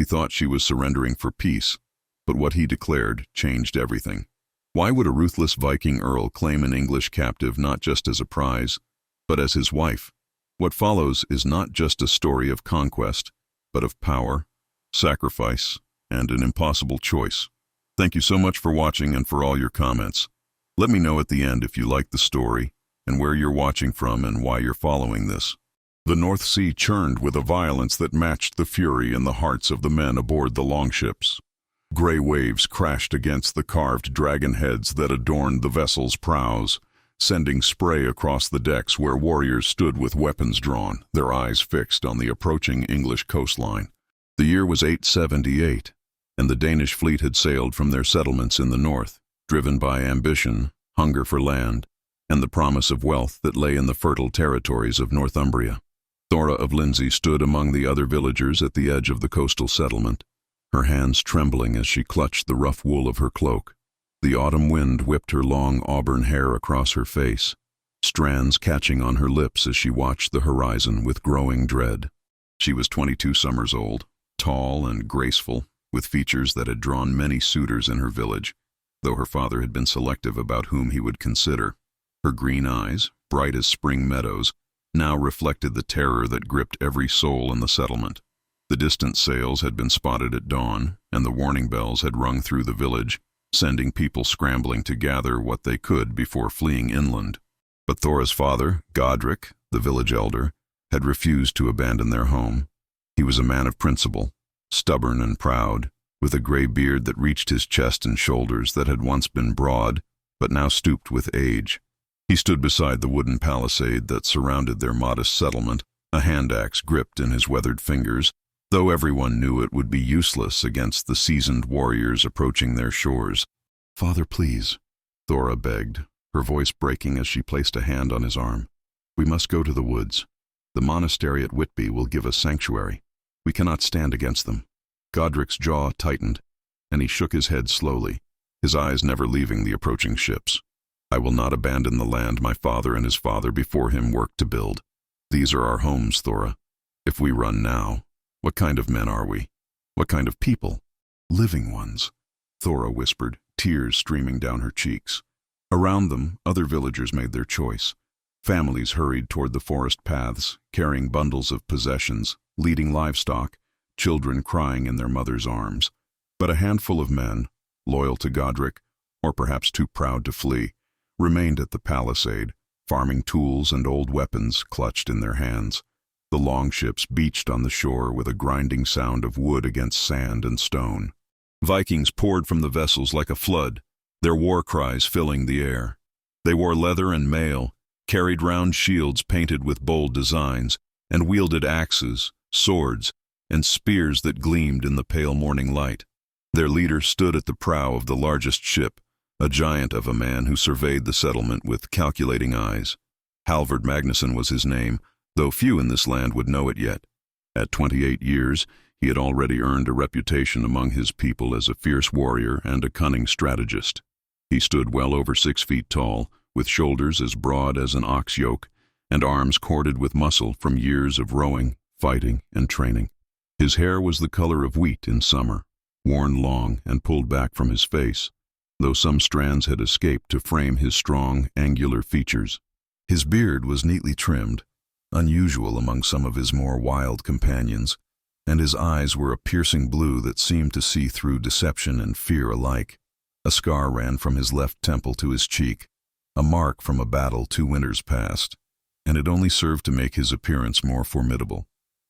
thought she was surrendering for peace, but what he declared changed everything. Why would a ruthless Viking Earl claim an English captive not just as a prize, but as his wife? What follows is not just a story of conquest, but of power, sacrifice, and an impossible choice. Thank you so much for watching and for all your comments. Let me know at the end if you liked the story, and where you're watching from and why you're following this. The North Sea churned with a violence that matched the fury in the hearts of the men aboard the longships. Gray waves crashed against the carved dragon heads that adorned the vessel's prows, sending spray across the decks where warriors stood with weapons drawn, their eyes fixed on the approaching English coastline. The year was 878, and the Danish fleet had sailed from their settlements in the north, driven by ambition, hunger for land, and the promise of wealth that lay in the fertile territories of Northumbria. Thora of Lindsey stood among the other villagers at the edge of the coastal settlement, her hands trembling as she clutched the rough wool of her cloak. The autumn wind whipped her long auburn hair across her face, strands catching on her lips as she watched the horizon with growing dread. She was 22 summers old, tall and graceful, with features that had drawn many suitors in her village, though her father had been selective about whom he would consider. Her green eyes, bright as spring meadows, now reflected the terror that gripped every soul in the settlement. The distant sails had been spotted at dawn, and the warning bells had rung through the village, sending people scrambling to gather what they could before fleeing inland. But Thora's father, Godric, the village elder, had refused to abandon their home. He was a man of principle, stubborn and proud, with a gray beard that reached his chest and shoulders that had once been broad, but now stooped with age. He stood beside the wooden palisade that surrounded their modest settlement, a hand-axe gripped in his weathered fingers, though everyone knew it would be useless against the seasoned warriors approaching their shores. "Father, please," Thora begged, her voice breaking as she placed a hand on his arm. "We must go to the woods. The monastery at Whitby will give us sanctuary. We cannot stand against them." Godric's jaw tightened, and he shook his head slowly, his eyes never leaving the approaching ships. "I will not abandon the land my father and his father before him worked to build. These are our homes, Thora. If we run now, what kind of men are we? What kind of people?" "Living ones," Thora whispered, tears streaming down her cheeks. Around them, other villagers made their choice. Families hurried toward the forest paths, carrying bundles of possessions, leading livestock, children crying in their mothers' arms. But a handful of men, loyal to Godric, or perhaps too proud to flee, remained at the palisade, farming tools and old weapons clutched in their hands. The longships beached on the shore with a grinding sound of wood against sand and stone. Vikings poured from the vessels like a flood, their war cries filling the air. They wore leather and mail, carried round shields painted with bold designs, and wielded axes, swords, and spears that gleamed in the pale morning light. Their leader stood at the prow of the largest ship, a giant of a man who surveyed the settlement with calculating eyes. Halvard Magnusson was his name, though few in this land would know it yet. At 28 years, he had already earned a reputation among his people as a fierce warrior and a cunning strategist. He stood well over 6 feet tall, with shoulders as broad as an ox yoke, and arms corded with muscle from years of rowing, fighting, and training. His hair was the color of wheat in summer, worn long and pulled back from his face, though some strands had escaped to frame his strong, angular features. His beard was neatly trimmed, unusual among some of his more wild companions, and his eyes were a piercing blue that seemed to see through deception and fear alike. A scar ran from his left temple to his cheek, a mark from a battle 2 winters past, and it only served to make his appearance more formidable.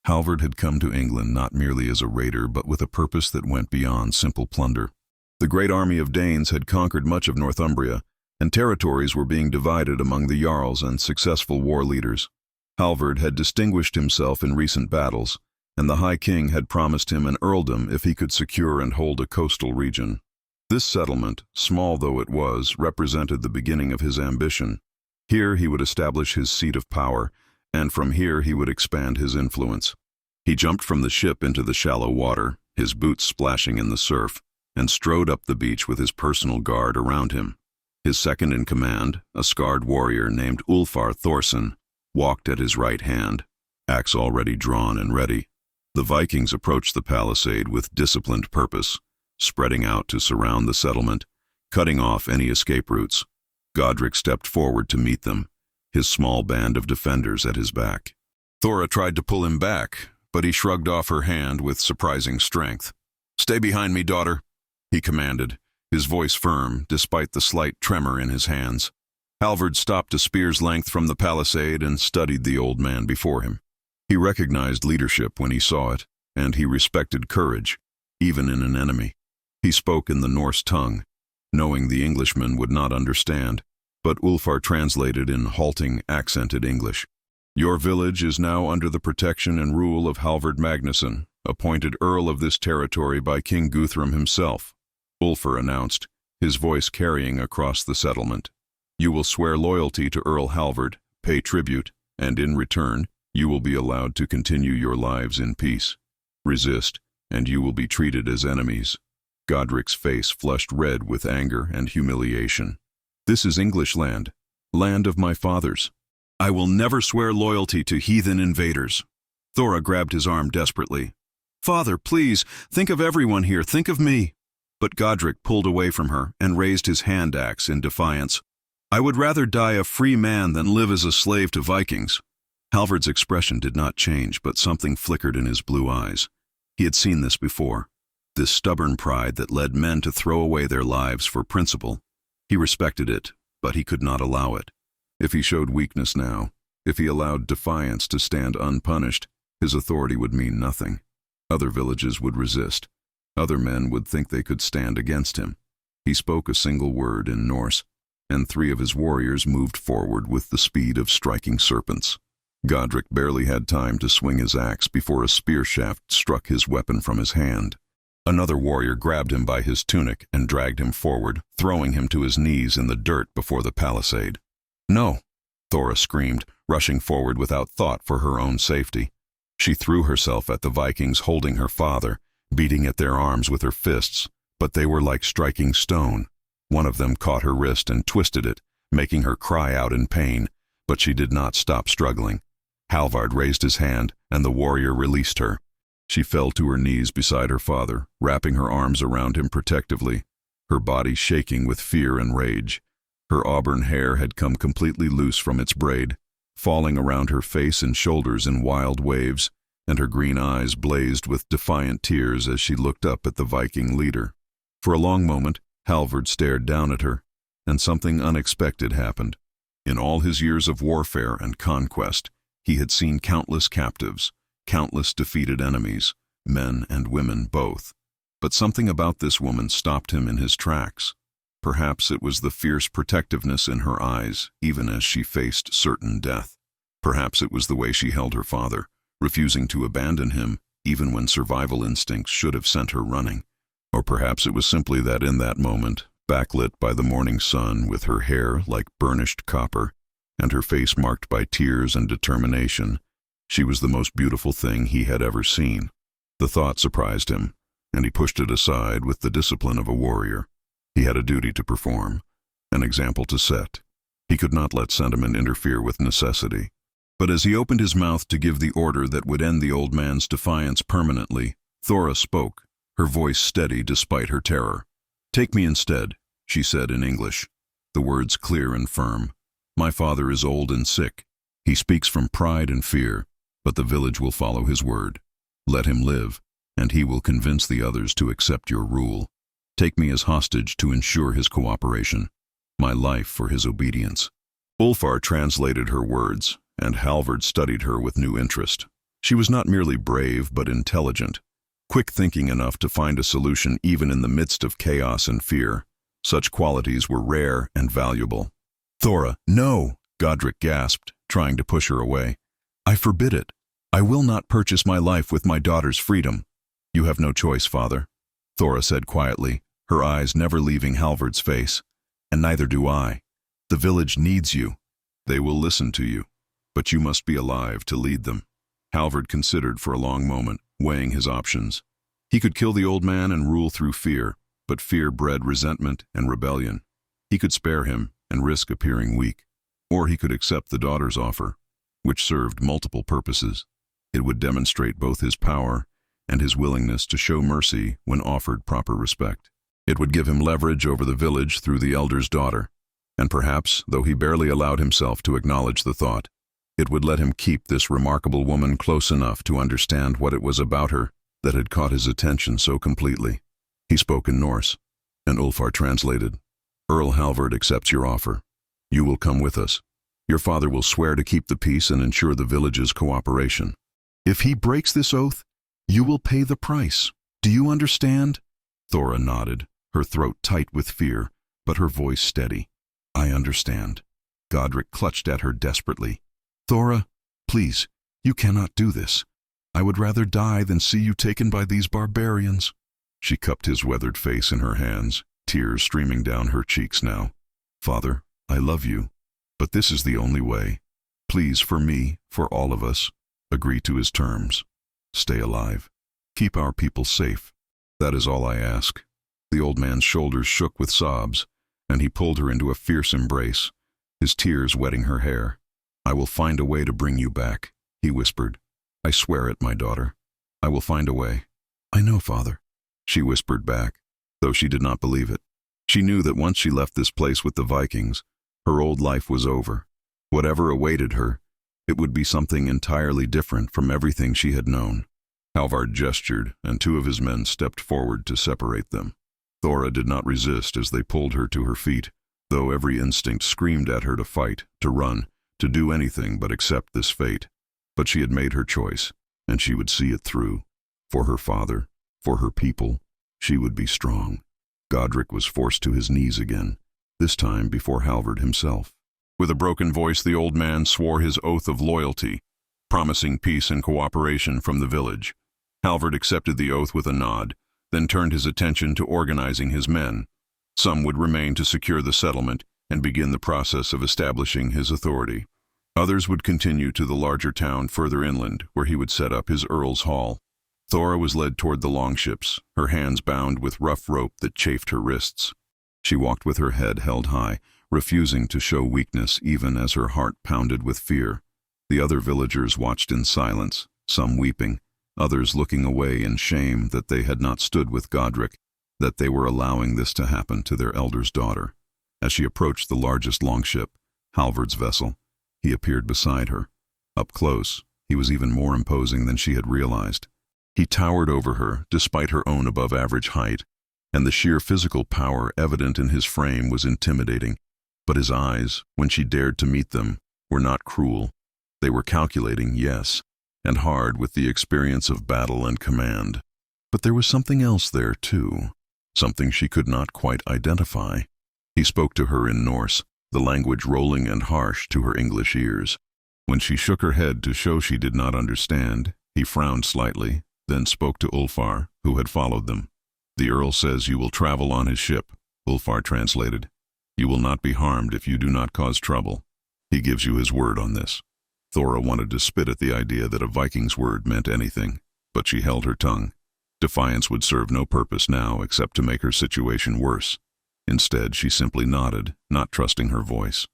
Halvard had come to England not merely as a raider, but with a purpose that went beyond simple plunder. The great army of Danes had conquered much of Northumbria, and territories were being divided among the jarls and successful war leaders. Halvard had distinguished himself in recent battles, and the High King had promised him an earldom if he could secure and hold a coastal region. This settlement, small though it was, represented the beginning of his ambition. Here he would establish his seat of power, and from here he would expand his influence. He jumped from the ship into the shallow water, his boots splashing in the surf, and strode up the beach with his personal guard around him. His second in command, a scarred warrior named Ulfar Thorson, walked at his right hand, axe already drawn and ready. The Vikings approached the palisade with disciplined purpose, spreading out to surround the settlement, cutting off any escape routes. Godric stepped forward to meet them, his small band of defenders at his back. Thora tried to pull him back, but he shrugged off her hand with surprising strength. "Stay behind me, daughter," he commanded, his voice firm despite the slight tremor in his hands. Halvard stopped a spear's length from the palisade and studied the old man before him. He recognized leadership when he saw it, and he respected courage, even in an enemy. He spoke in the Norse tongue, knowing the Englishman would not understand, but Ulfar translated in halting, accented English. "Your village is now under the protection and rule of Halvard Magnusson, appointed Earl of this territory by King Guthrum himself," Ulfar announced, his voice carrying across the settlement. "You will swear loyalty to Earl Halvard, pay tribute, and in return, you will be allowed to continue your lives in peace. Resist, and you will be treated as enemies." Godric's face flushed red with anger and humiliation. "This is English land, land of my fathers. I will never swear loyalty to heathen invaders." Thora grabbed his arm desperately. "Father, please, think of everyone here, think of me." But Godric pulled away from her and raised his hand axe in defiance. "I would rather die a free man than live as a slave to Vikings." Halvard's expression did not change, but something flickered in his blue eyes. He had seen this before, this stubborn pride that led men to throw away their lives for principle. He respected it, but he could not allow it. If he showed weakness now, if he allowed defiance to stand unpunished, his authority would mean nothing. Other villages would resist. Other men would think they could stand against him. He spoke a single word in Norse, and 3 of his warriors moved forward with the speed of striking serpents. Godric barely had time to swing his axe before a spear shaft struck his weapon from his hand. Another warrior grabbed him by his tunic and dragged him forward, throwing him to his knees in the dirt before the palisade. "No!" Thora screamed, rushing forward without thought for her own safety. She threw herself at the Vikings holding her father, beating at their arms with her fists, but they were like striking stone. One of them caught her wrist and twisted it, making her cry out in pain, but she did not stop struggling. Halvard raised his hand, and the warrior released her. She fell to her knees beside her father, wrapping her arms around him protectively, her body shaking with fear and rage. Her auburn hair had come completely loose from its braid, falling around her face and shoulders in wild waves, and her green eyes blazed with defiant tears as she looked up at the Viking leader. For a long moment, Halvard stared down at her, and something unexpected happened. In all his years of warfare and conquest, he had seen countless captives, countless defeated enemies, men and women both. But something about this woman stopped him in his tracks. Perhaps it was the fierce protectiveness in her eyes, even as she faced certain death. Perhaps it was the way she held her father, refusing to abandon him, even when survival instincts should have sent her running. Or perhaps it was simply that in that moment, backlit by the morning sun, with her hair like burnished copper, and her face marked by tears and determination, she was the most beautiful thing he had ever seen. The thought surprised him, and he pushed it aside with the discipline of a warrior. He had a duty to perform, an example to set. He could not let sentiment interfere with necessity. But as he opened his mouth to give the order that would end the old man's defiance permanently, Thora spoke, her voice steady despite her terror. "Take me instead," she said in English, the words clear and firm. "My father is old and sick. He speaks from pride and fear, but the village will follow his word. Let him live, and he will convince the others to accept your rule. Take me as hostage to ensure his cooperation, my life for his obedience." Ulfar translated her words, and Halvard studied her with new interest. She was not merely brave, but intelligent, quick-thinking enough to find a solution even in the midst of chaos and fear. Such qualities were rare and valuable. "Thora, no!" Godric gasped, trying to push her away. "I forbid it. I will not purchase my life with my daughter's freedom." "You have no choice, father," Thora said quietly, her eyes never leaving Halvard's face. "And neither do I. The village needs you. They will listen to you, but you must be alive to lead them." Halvard considered for a long moment, weighing his options. He could kill the old man and rule through fear, but fear bred resentment and rebellion. He could spare him and risk appearing weak, or he could accept the daughter's offer, which served multiple purposes. It would demonstrate both his power and his willingness to show mercy when offered proper respect. It would give him leverage over the village through the elder's daughter, and perhaps, though he barely allowed himself to acknowledge the thought, it would let him keep this remarkable woman close enough to understand what it was about her that had caught his attention so completely. He spoke in Norse, and Ulfar translated. Earl Halvard accepts your offer. You will come with us. Your father will swear to keep the peace and ensure the village's cooperation. If he breaks this oath, you will pay the price. Do you understand? Thora nodded, her throat tight with fear, but her voice steady. I understand. Godric clutched at her desperately. Thora, please, you cannot do this. I would rather die than see you taken by these barbarians. She cupped his weathered face in her hands, tears streaming down her cheeks now. Father, I love you, but this is the only way. Please, for me, for all of us, agree to his terms. Stay alive. Keep our people safe. That is all I ask. The old man's shoulders shook with sobs, and he pulled her into a fierce embrace, his tears wetting her hair. I will find a way to bring you back, he whispered. I swear it, my daughter. I will find a way. I know, Father, she whispered back, though she did not believe it. She knew that once she left this place with the Vikings, her old life was over. Whatever awaited her, it would be something entirely different from everything she had known. Halvard gestured, and two of his men stepped forward to separate them. Thora did not resist as they pulled her to her feet, though every instinct screamed at her to fight, to run, to do anything but accept this fate. But she had made her choice, and she would see it through. For her father, for her people, she would be strong. Godric was forced to his knees again, this time before Halvard himself. With a broken voice, the old man swore his oath of loyalty, promising peace and cooperation from the village. Halvard accepted the oath with a nod, then turned his attention to organizing his men. Some would remain to secure the settlement and begin the process of establishing his authority. Others would continue to the larger town further inland, where he would set up his Earl's Hall. Thora was led toward the longships, her hands bound with rough rope that chafed her wrists. She walked with her head held high, refusing to show weakness even as her heart pounded with fear. The other villagers watched in silence, some weeping, others looking away in shame that they had not stood with Godric, that they were allowing this to happen to their elder's daughter. As she approached the largest longship, Halvard's vessel, he appeared beside her. Up close, he was even more imposing than she had realized. He towered over her, despite her own above-average height, and the sheer physical power evident in his frame was intimidating. But his eyes, when she dared to meet them, were not cruel. They were calculating, yes, and hard with the experience of battle and command. But there was something else there, too, something she could not quite identify. He spoke to her in Norse, the language rolling and harsh to her English ears. When she shook her head to show she did not understand, he frowned slightly, then spoke to Ulfar, who had followed them. The Earl says you will travel on his ship, Ulfar translated. You will not be harmed if you do not cause trouble. He gives you his word on this. Thora wanted to spit at the idea that a Viking's word meant anything, but she held her tongue. Defiance would serve no purpose now except to make her situation worse. Instead, she simply nodded, not trusting her voice.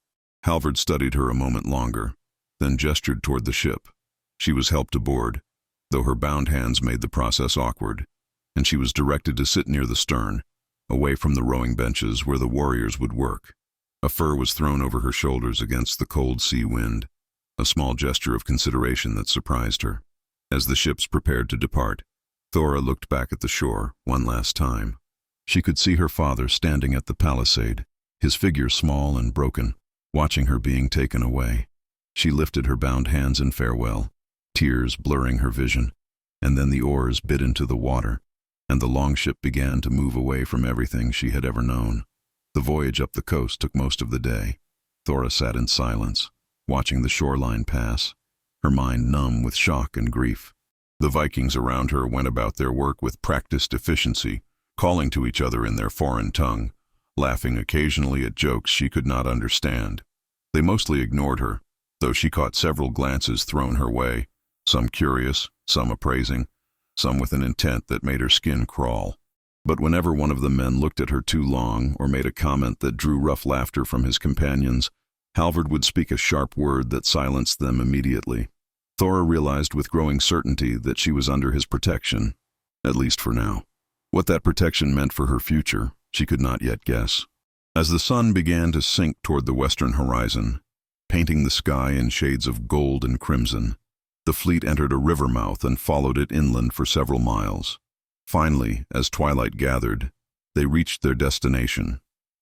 Halvard studied her a moment longer, then gestured toward the ship. She was helped aboard, though her bound hands made the process awkward, and she was directed to sit near the stern, away from the rowing benches where the warriors would work. A fur was thrown over her shoulders against the cold sea wind, a small gesture of consideration that surprised her. As the ships prepared to depart, Thora looked back at the shore one last time. She could see her father standing at the palisade, his figure small and broken, watching her being taken away. She lifted her bound hands in farewell, tears blurring her vision, and then the oars bit into the water, and the longship began to move away from everything she had ever known. The voyage up the coast took most of the day. Thora sat in silence, watching the shoreline pass, her mind numb with shock and grief. The Vikings around her went about their work with practiced efficiency, calling to each other in their foreign tongue, laughing occasionally at jokes she could not understand. They mostly ignored her, though she caught several glances thrown her way, some curious, some appraising, some with an intent that made her skin crawl. But whenever one of the men looked at her too long or made a comment that drew rough laughter from his companions, Halvard would speak a sharp word that silenced them immediately. Thora realized with growing certainty that she was under his protection, at least for now. What that protection meant for her future, she could not yet guess. As the sun began to sink toward the western horizon, painting the sky in shades of gold and crimson, the fleet entered a river mouth and followed it inland for several miles. Finally, as twilight gathered, they reached their destination.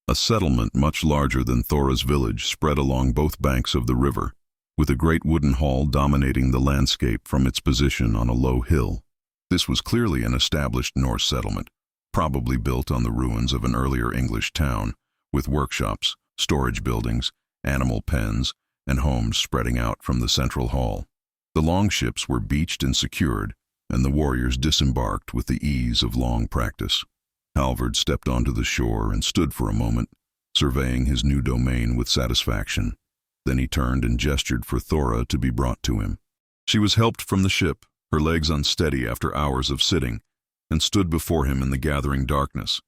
A settlement much larger than Thora's village spread along both banks of the river, with a great wooden hall dominating the landscape from its position on a low hill. This was clearly an established Norse settlement, probably built on the ruins of an earlier English town, with workshops, storage buildings, animal pens, and homes spreading out from the central hall. The longships were beached and secured, and the warriors disembarked with the ease of long practice. Halvard stepped onto the shore and stood for a moment, surveying his new domain with satisfaction. Then he turned and gestured for Thora to be brought to him. She was helped from the ship, her legs unsteady after hours of sitting, and stood before him in the gathering darkness,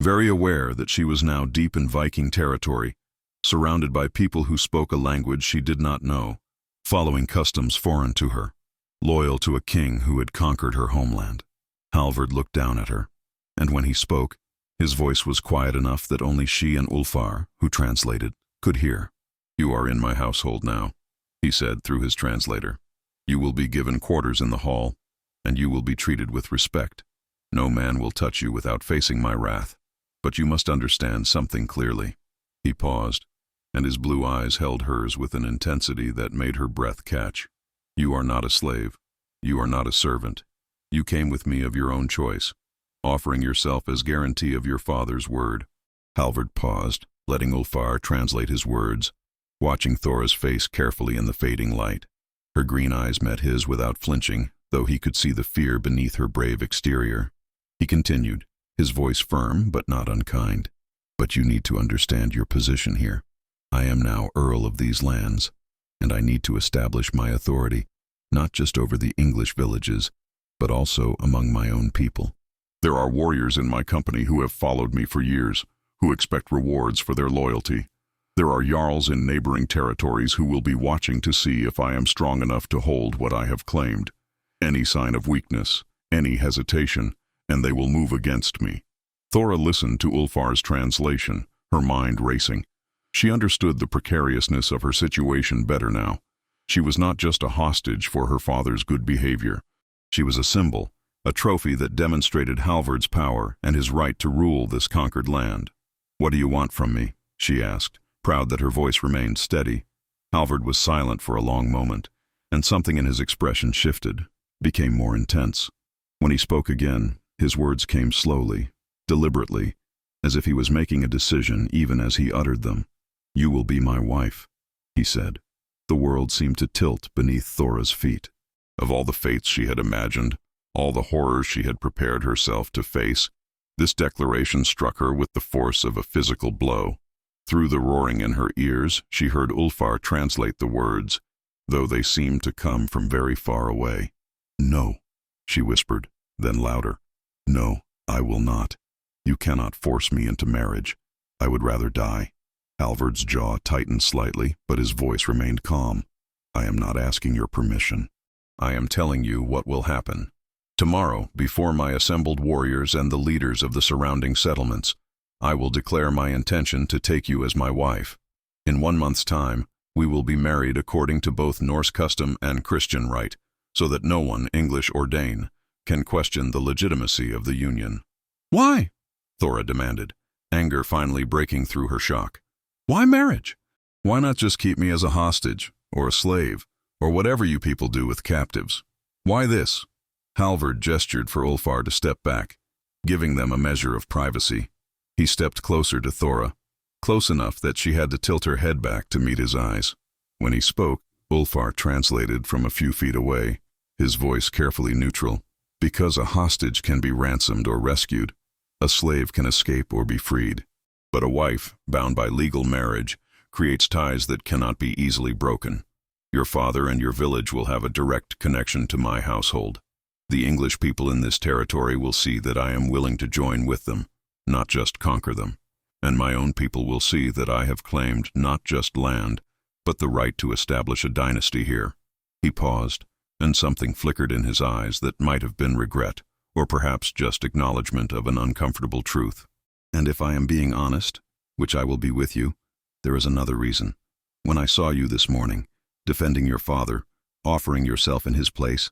very aware that she was now deep in Viking territory, surrounded by people who spoke a language she did not know, following customs foreign to her, loyal to a king who had conquered her homeland. Halvard looked down at her, and when he spoke, his voice was quiet enough that only she and Ulfar, who translated, could hear. "You are in my household now," he said through his translator. "You will be given quarters in the hall, and you will be treated with respect. No man will touch you without facing my wrath, but you must understand something clearly." He paused, and his blue eyes held hers with an intensity that made her breath catch. "You are not a slave. You are not a servant. You came with me of your own choice, offering yourself as guarantee of your father's word." Halvard paused, letting Ulfar translate his words, watching Thora's face carefully in the fading light. Her green eyes met his without flinching, though he could see the fear beneath her brave exterior. He continued, his voice firm but not unkind. "But you need to understand your position here. I am now Earl of these lands, and I need to establish my authority, not just over the English villages, but also among my own people. There are warriors in my company who have followed me for years, who expect rewards for their loyalty. There are jarls in neighboring territories who will be watching to see if I am strong enough to hold what I have claimed. Any sign of weakness, any hesitation, and they will move against me." Thora listened to Ulfar's translation, her mind racing. She understood the precariousness of her situation better now. She was not just a hostage for her father's good behavior. She was a symbol, a trophy that demonstrated Halvard's power and his right to rule this conquered land. "What do you want from me?" she asked, proud that her voice remained steady. Halvard was silent for a long moment, and something in his expression shifted, became more intense. When he spoke again, his words came slowly, deliberately, as if he was making a decision even as he uttered them. "You will be my wife," he said. The world seemed to tilt beneath Thora's feet. Of all the fates she had imagined, all the horrors she had prepared herself to face, this declaration struck her with the force of a physical blow. Through the roaring in her ears, she heard Ulfar translate the words, though they seemed to come from very far away. "No," she whispered, then louder. "No, I will not. You cannot force me into marriage. I would rather die." Halvard's jaw tightened slightly, but his voice remained calm. "I am not asking your permission. I am telling you what will happen. Tomorrow, before my assembled warriors and the leaders of the surrounding settlements, I will declare my intention to take you as my wife. In 1 month's time, we will be married according to both Norse custom and Christian rite, so that no one, English or Dane, can question the legitimacy of the union." "Why?" Thora demanded, anger finally breaking through her shock. "Why marriage? Why not just keep me as a hostage, or a slave, or whatever you people do with captives? Why this?" Halvard gestured for Ulfar to step back, giving them a measure of privacy. He stepped closer to Thora, close enough that she had to tilt her head back to meet his eyes. When he spoke, Ulfar translated from a few feet away, his voice carefully neutral. "Because a hostage can be ransomed or rescued, a slave can escape or be freed. But a wife, bound by legal marriage, creates ties that cannot be easily broken. Your father and your village will have a direct connection to my household. The English people in this territory will see that I am willing to join with them, not just conquer them. And my own people will see that I have claimed not just land, but the right to establish a dynasty here." He paused, and something flickered in his eyes that might have been regret, or perhaps just acknowledgement of an uncomfortable truth. And if I am being honest, which I will be with you, there is another reason. When I saw you this morning, defending your father, offering yourself in his place,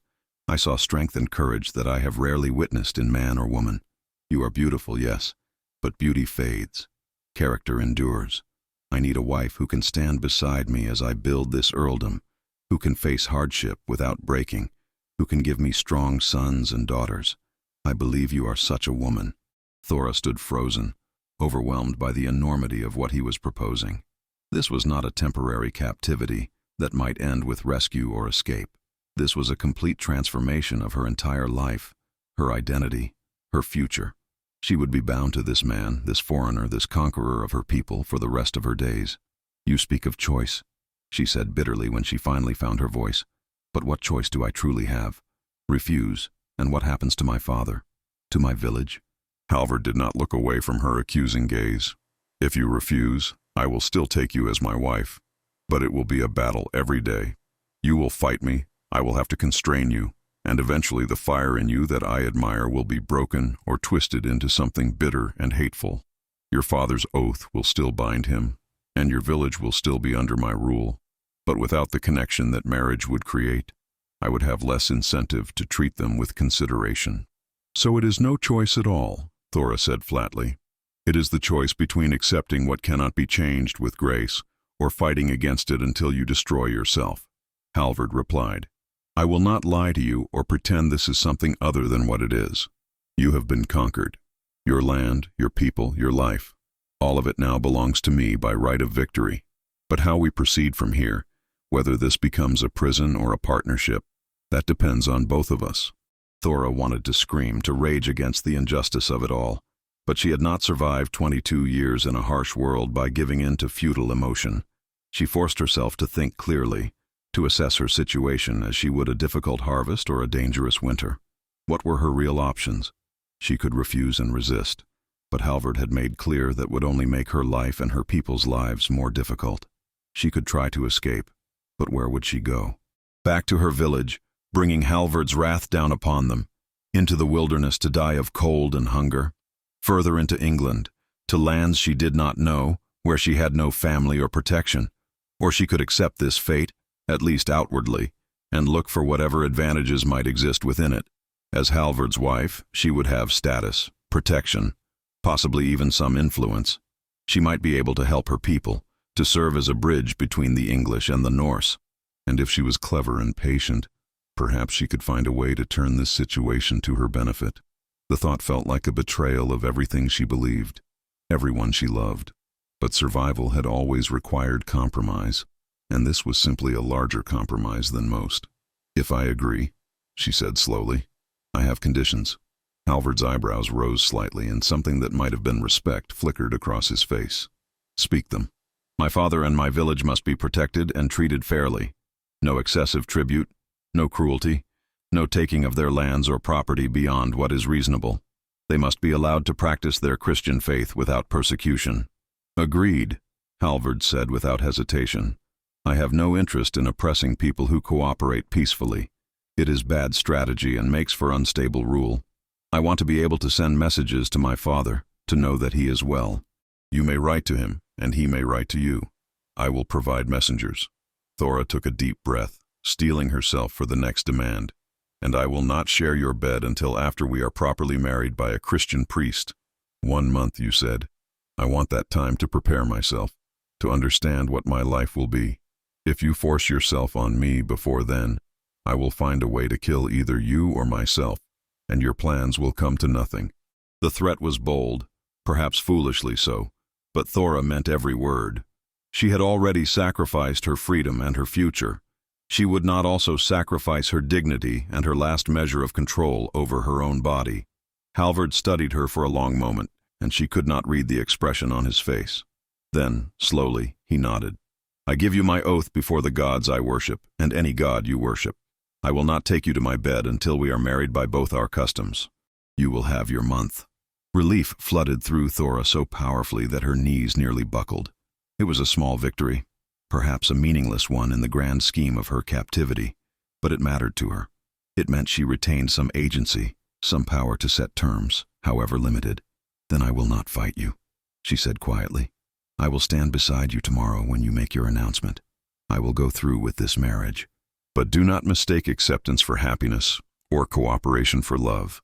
I saw strength and courage that I have rarely witnessed in man or woman. You are beautiful, yes, but beauty fades. Character endures. I need a wife who can stand beside me as I build this earldom, who can face hardship without breaking, who can give me strong sons and daughters. I believe you are such a woman. Thora stood frozen, overwhelmed by the enormity of what he was proposing. This was not a temporary captivity that might end with rescue or escape. This was a complete transformation of her entire life, her identity, her future. She would be bound to this man, this foreigner, this conqueror of her people for the rest of her days. You speak of choice, she said bitterly when she finally found her voice. But what choice do I truly have? Refuse, and what happens to my father? To my village? Halvard did not look away from her accusing gaze. If you refuse, I will still take you as my wife, but it will be a battle every day. You will fight me, I will have to constrain you, and eventually the fire in you that I admire will be broken or twisted into something bitter and hateful. Your father's oath will still bind him, and your village will still be under my rule, but without the connection that marriage would create, I would have less incentive to treat them with consideration. So it is no choice at all, Thora said flatly. It is the choice between accepting what cannot be changed with grace, or fighting against it until you destroy yourself. Halvard replied, I will not lie to you or pretend this is something other than what it is. You have been conquered. Your land, your people, your life. All of it now belongs to me by right of victory. But how we proceed from here, whether this becomes a prison or a partnership, that depends on both of us. Thora wanted to scream, to rage against the injustice of it all, but she had not survived 22 years in a harsh world by giving in to futile emotion. She forced herself to think clearly, to assess her situation as she would a difficult harvest or a dangerous winter. What were her real options? She could refuse and resist, but Halvard had made clear that would only make her life and her people's lives more difficult. She could try to escape, but where would she go? Back to her village, bringing Halvard's wrath down upon them, into the wilderness to die of cold and hunger, further into England, to lands she did not know, where she had no family or protection. Or she could accept this fate, at least outwardly, and look for whatever advantages might exist within it. As Halvard's wife, she would have status, protection, possibly even some influence. She might be able to help her people, to serve as a bridge between the English and the Norse. And if she was clever and patient, perhaps she could find a way to turn this situation to her benefit. The thought felt like a betrayal of everything she believed, everyone she loved. But survival had always required compromise, and this was simply a larger compromise than most. If I agree, she said slowly, I have conditions. Halvard's eyebrows rose slightly, and something that might have been respect flickered across his face. Speak them. My father and my village must be protected and treated fairly. No excessive tribute, no cruelty, no taking of their lands or property beyond what is reasonable. They must be allowed to practice their Christian faith without persecution. Agreed, Halvard said without hesitation. I have no interest in oppressing people who cooperate peacefully. It is bad strategy and makes for unstable rule. I want to be able to send messages to my father, to know that he is well. You may write to him, and he may write to you. I will provide messengers. Thora took a deep breath, steeling herself for the next demand. And I will not share your bed until after we are properly married by a Christian priest. 1 month, you said. I want that time to prepare myself, to understand what my life will be. If you force yourself on me before then, I will find a way to kill either you or myself, and your plans will come to nothing. The threat was bold, perhaps foolishly so, but Thora meant every word. She had already sacrificed her freedom and her future. She would not also sacrifice her dignity and her last measure of control over her own body. Halvard studied her for a long moment, and she could not read the expression on his face. Then, slowly, he nodded. I give you my oath before the gods I worship, and any god you worship. I will not take you to my bed until we are married by both our customs. You will have your month. Relief flooded through Thora so powerfully that her knees nearly buckled. It was a small victory, perhaps a meaningless one in the grand scheme of her captivity, but it mattered to her. It meant she retained some agency, some power to set terms, however limited. "Then I will not fight you," she said quietly. "I will stand beside you tomorrow when you make your announcement. I will go through with this marriage." But do not mistake acceptance for happiness or cooperation for love.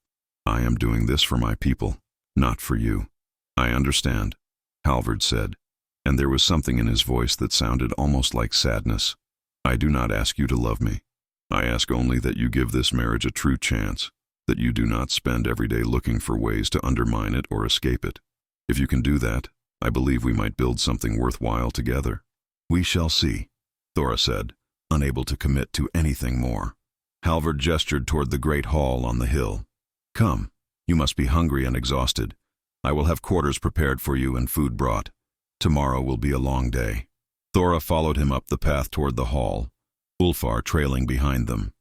I am doing this for my people, not for you. "I understand," Halvard said, and there was something in his voice that sounded almost like sadness. "I do not ask you to love me. I ask only that you give this marriage a true chance, that you do not spend every day looking for ways to undermine it or escape it. If you can do that, I believe we might build something worthwhile together." "We shall see," Thora said, unable to commit to anything more. Halvard gestured toward the great hall on the hill. "Come, you must be hungry and exhausted. I will have quarters prepared for you and food brought. Tomorrow will be a long day." Thora followed him up the path toward the hall, Ulfar trailing behind them.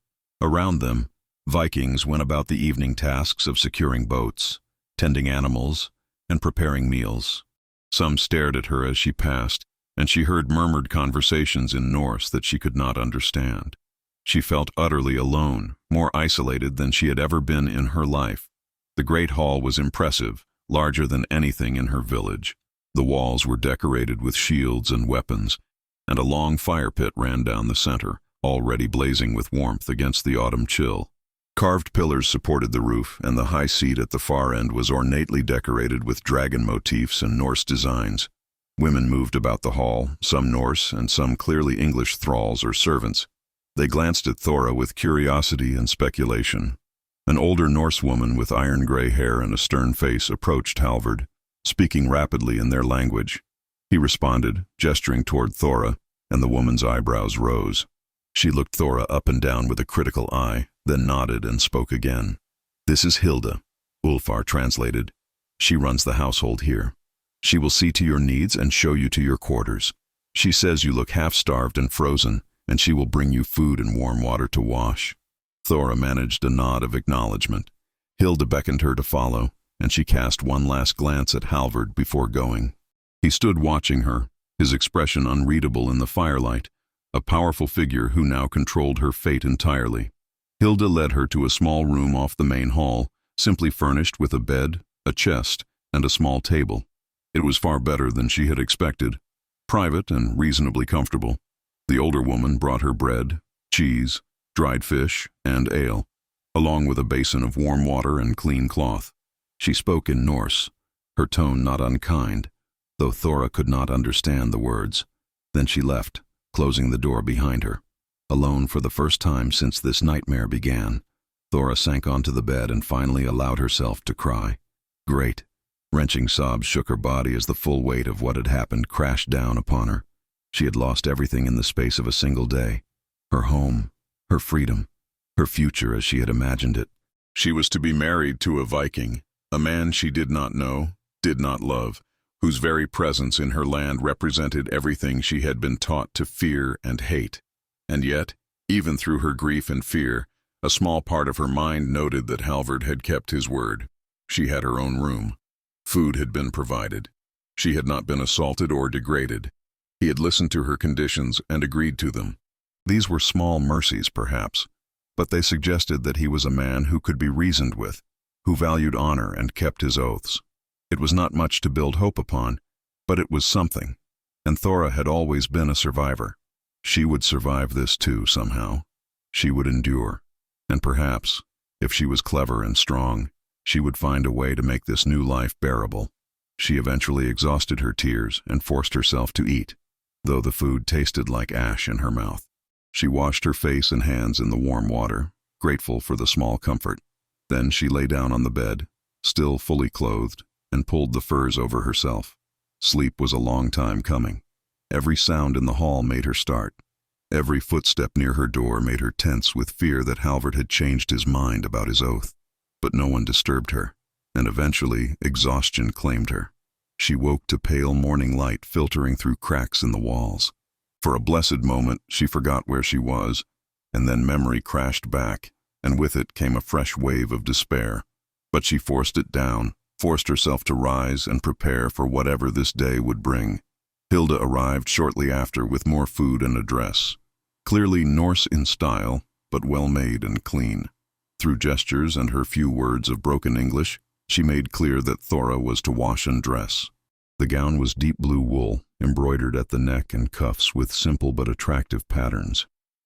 Around them, Vikings went about the evening tasks of securing boats, tending animals, and preparing meals. Some stared at her as she passed, and she heard murmured conversations in Norse that she could not understand. She felt utterly alone, more isolated than she had ever been in her life. The great hall was impressive, larger than anything in her village. The walls were decorated with shields and weapons, and a long fire pit ran down the center, already blazing with warmth against the autumn chill. Carved pillars supported the roof, and the high seat at the far end was ornately decorated with dragon motifs and Norse designs. Women moved about the hall, some Norse and some clearly English thralls or servants. They glanced at Thora with curiosity and speculation. An older Norse woman with iron-gray hair and a stern face approached Halvard, speaking rapidly in their language. He responded, gesturing toward Thora, and the woman's eyebrows rose. She looked Thora up and down with a critical eye, then nodded and spoke again. "This is Hilda," Ulfar translated. "She runs the household here. She will see to your needs and show you to your quarters. She says you look half-starved and frozen, and she will bring you food and warm water to wash." Thora managed a nod of acknowledgement. Hilda beckoned her to follow, and she cast one last glance at Halvard before going. He stood watching her, his expression unreadable in the firelight, a powerful figure who now controlled her fate entirely. Hilda led her to a small room off the main hall, simply furnished with a bed, a chest, and a small table. It was far better than she had expected, private and reasonably comfortable. The older woman brought her bread, cheese, dried fish, and ale, along with a basin of warm water and clean cloth. She spoke in Norse, her tone not unkind, though Thora could not understand the words. Then she left, closing the door behind her. Alone for the first time since this nightmare began, Thora sank onto the bed and finally allowed herself to cry. Great, wrenching sobs shook her body as the full weight of what had happened crashed down upon her. She had lost everything in the space of a single day. Her home, her freedom, her future as she had imagined it. She was to be married to a Viking, a man she did not know, did not love, whose very presence in her land represented everything she had been taught to fear and hate. And yet, even through her grief and fear, a small part of her mind noted that Halvard had kept his word. She had her own room. Food had been provided. She had not been assaulted or degraded. He had listened to her conditions and agreed to them. These were small mercies, perhaps, but they suggested that he was a man who could be reasoned with, who valued honor and kept his oaths. It was not much to build hope upon, but it was something, and Thora had always been a survivor. She would survive this too, somehow. She would endure, and perhaps, if she was clever and strong, she would find a way to make this new life bearable. She eventually exhausted her tears and forced herself to eat, though the food tasted like ash in her mouth. She washed her face and hands in the warm water, grateful for the small comfort. Then she lay down on the bed, still fully clothed, and pulled the furs over herself. Sleep was a long time coming. Every sound in the hall made her start. Every footstep near her door made her tense with fear that Halvard had changed his mind about his oath. But no one disturbed her, and eventually exhaustion claimed her. She woke to pale morning light filtering through cracks in the walls. For a blessed moment, she forgot where she was, and then memory crashed back, and with it came a fresh wave of despair. But she forced it down, forced herself to rise and prepare for whatever this day would bring. Hilda arrived shortly after with more food and a dress. Clearly Norse in style, but well-made and clean. Through gestures and her few words of broken English, she made clear that Thora was to wash and dress. The gown was deep blue wool, embroidered at the neck and cuffs with simple but attractive patterns.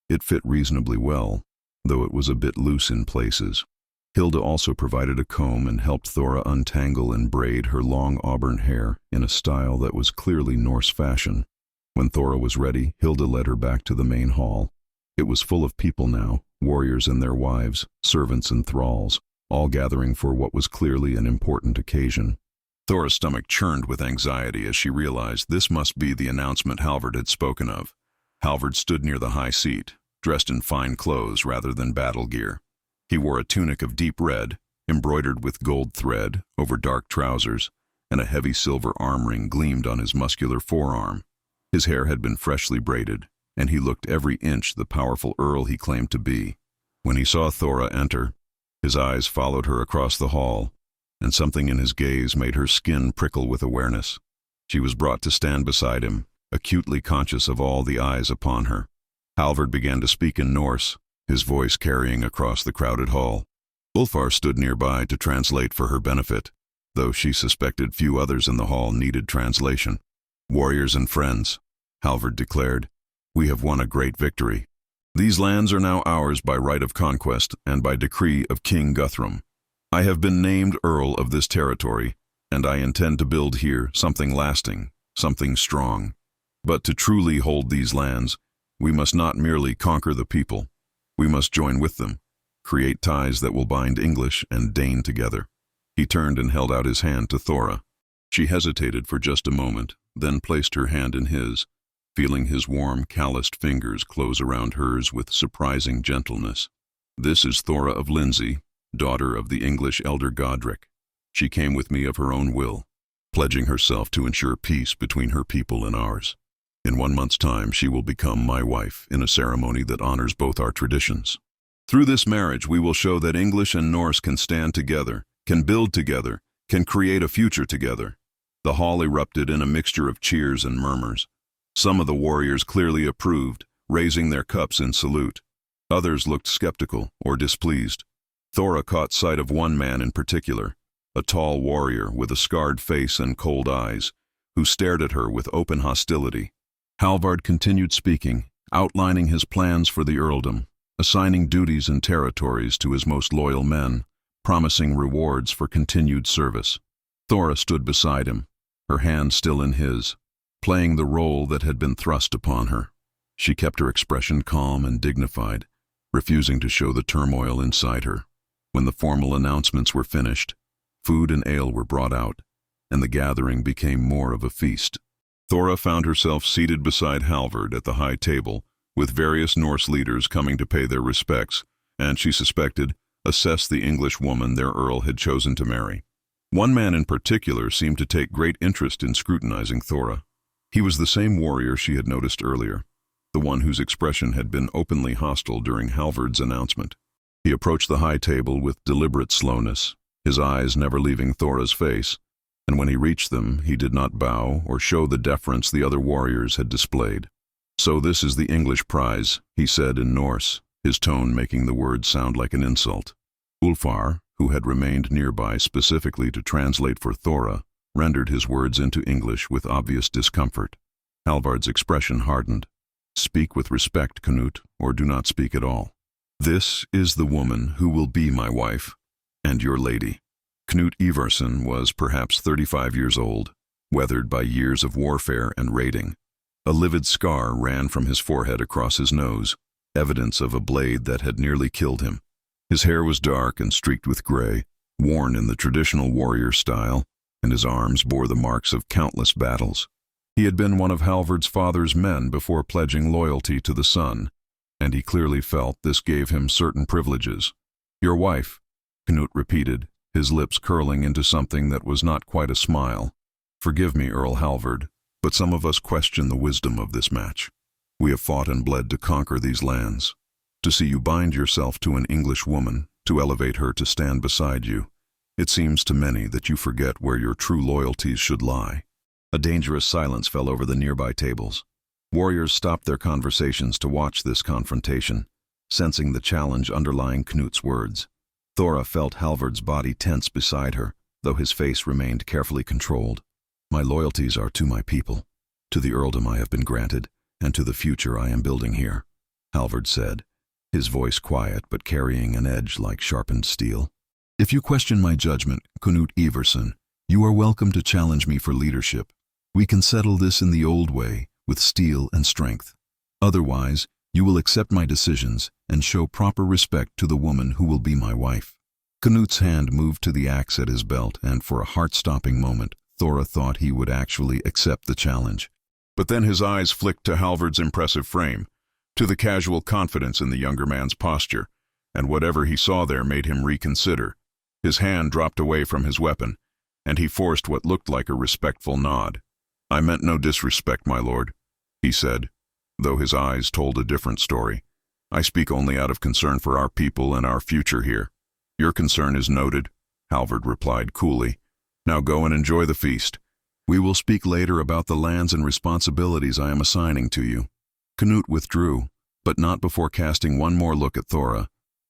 It fit reasonably well, though it was a bit loose in places. Hilda also provided a comb and helped Thora untangle and braid her long auburn hair in a style that was clearly Norse fashion. When Thora was ready, Hilda led her back to the main hall. It was full of people now, warriors and their wives, servants and thralls, all gathering for what was clearly an important occasion. Thora's stomach churned with anxiety as she realized this must be the announcement Halvard had spoken of. Halvard stood near the high seat, dressed in fine clothes rather than battle gear. He wore a tunic of deep red, embroidered with gold thread over dark trousers, and a heavy silver arm ring gleamed on his muscular forearm. His hair had been freshly braided, and he looked every inch the powerful earl he claimed to be. When he saw Thora enter, his eyes followed her across the hall, and something in his gaze made her skin prickle with awareness. She was brought to stand beside him, acutely conscious of all the eyes upon her. Halvard began to speak in Norse, his voice carrying across the crowded hall. Ulfar stood nearby to translate for her benefit, though she suspected few others in the hall needed translation. "Warriors and friends," Halvard declared, "we have won a great victory. These lands are now ours by right of conquest and by decree of King Guthrum. I have been named Earl of this territory, and I intend to build here something lasting, something strong. But to truly hold these lands, we must not merely conquer the people. We must join with them, create ties that will bind English and Dane together." He turned and held out his hand to Thora. She hesitated for just a moment, then placed her hand in his, feeling his warm, calloused fingers close around hers with surprising gentleness. "This is Thora of Lindsey, daughter of the English elder Godric. She came with me of her own will, pledging herself to ensure peace between her people and ours. In 1 month's time, she will become my wife in a ceremony that honors both our traditions. Through this marriage, we will show that English and Norse can stand together, can build together, can create a future together." The hall erupted in a mixture of cheers and murmurs. Some of the warriors clearly approved, raising their cups in salute. Others looked skeptical or displeased. Thora caught sight of one man in particular, a tall warrior with a scarred face and cold eyes, who stared at her with open hostility. Halvard continued speaking, outlining his plans for the earldom, assigning duties and territories to his most loyal men, promising rewards for continued service. Thora stood beside him, her hand still in his, playing the role that had been thrust upon her. She kept her expression calm and dignified, refusing to show the turmoil inside her. When the formal announcements were finished, food and ale were brought out, and the gathering became more of a feast. Thora found herself seated beside Halvard at the high table, with various Norse leaders coming to pay their respects, and she suspected, assess the English woman their earl had chosen to marry. One man in particular seemed to take great interest in scrutinizing Thora. He was the same warrior she had noticed earlier, the one whose expression had been openly hostile during Halvard's announcement. He approached the high table with deliberate slowness, his eyes never leaving Thora's face, and when he reached them, he did not bow or show the deference the other warriors had displayed. "So this is the English prize," he said in Norse, his tone making the words sound like an insult. Ulfar, who had remained nearby specifically to translate for Thora, rendered his words into English with obvious discomfort. Halvard's expression hardened. "Speak with respect, Knut, or do not speak at all. This is the woman who will be my wife, and your lady." Knut Ivarsson was perhaps 35 years old, weathered by years of warfare and raiding. A livid scar ran from his forehead across his nose, evidence of a blade that had nearly killed him. His hair was dark and streaked with gray, worn in the traditional warrior style, and his arms bore the marks of countless battles. He had been one of Halvard's father's men before pledging loyalty to the son, and he clearly felt this gave him certain privileges. "Your wife," Knut repeated, his lips curling into something that was not quite a smile. "Forgive me, Earl Halvard, but some of us question the wisdom of this match. We have fought and bled to conquer these lands. To see you bind yourself to an English woman, to elevate her to stand beside you, it seems to many that you forget where your true loyalties should lie." A dangerous silence fell over the nearby tables. Warriors stopped their conversations to watch this confrontation. sensing the challenge underlying Knut's words. Thora felt Halvard's body tense beside her, though his face remained carefully controlled. My loyalties are to my people, to the earldom I have been granted, and to the future I am building here, Halvard said, his voice quiet but carrying an edge like sharpened steel. If you question my judgment, Knut Iversen, you are welcome to challenge me for leadership. We can settle this in the old way, with steel and strength. Otherwise, you will accept my decisions and show proper respect to the woman who will be my wife. Knut's hand moved to the axe at his belt, and for a heart-stopping moment, Thora thought he would actually accept the challenge. But then his eyes flicked to Halvard's impressive frame, to the casual confidence in the younger man's posture, and whatever he saw there made him reconsider. His hand dropped away from his weapon, and he forced what looked like a respectful nod. I meant no disrespect, my lord, he said, though his eyes told a different story. I speak only out of concern for our people and our future here. Your concern is noted, Halvard replied coolly. Now go and enjoy the feast. We will speak later about the lands and responsibilities I am assigning to you. Knut withdrew, but not before casting one more look at Thora,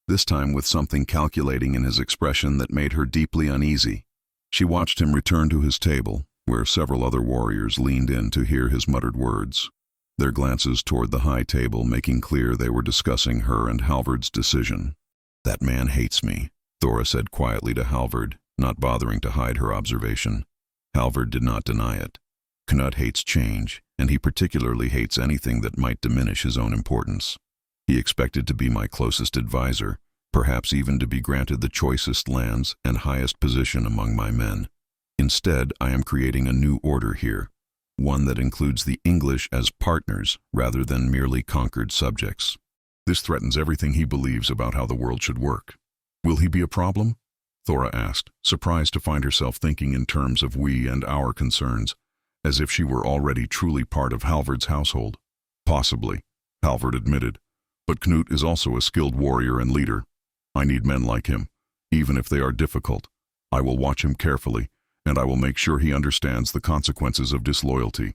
this time with something calculating in his expression that made her deeply uneasy. She watched him return to his table, where several other warriors leaned in to hear his muttered words, their glances toward the high table making clear they were discussing her and Halvard's decision. That man hates me, Thora said quietly to Halvard, not bothering to hide her observation. Halvard did not deny it. Knut hates change, and he particularly hates anything that might diminish his own importance. He expected to be my closest advisor, perhaps even to be granted the choicest lands and highest position among my men. Instead, I am creating a new order here, one that includes the English as partners rather than merely conquered subjects. This threatens everything he believes about how the world should work. Will he be a problem? Thora asked, surprised to find herself thinking in terms of we and our concerns, as if she were already truly part of Halvard's household. Possibly, Halvard admitted, but Knut is also a skilled warrior and leader. I need men like him, even if they are difficult. I will watch him carefully, and I will make sure he understands the consequences of disloyalty.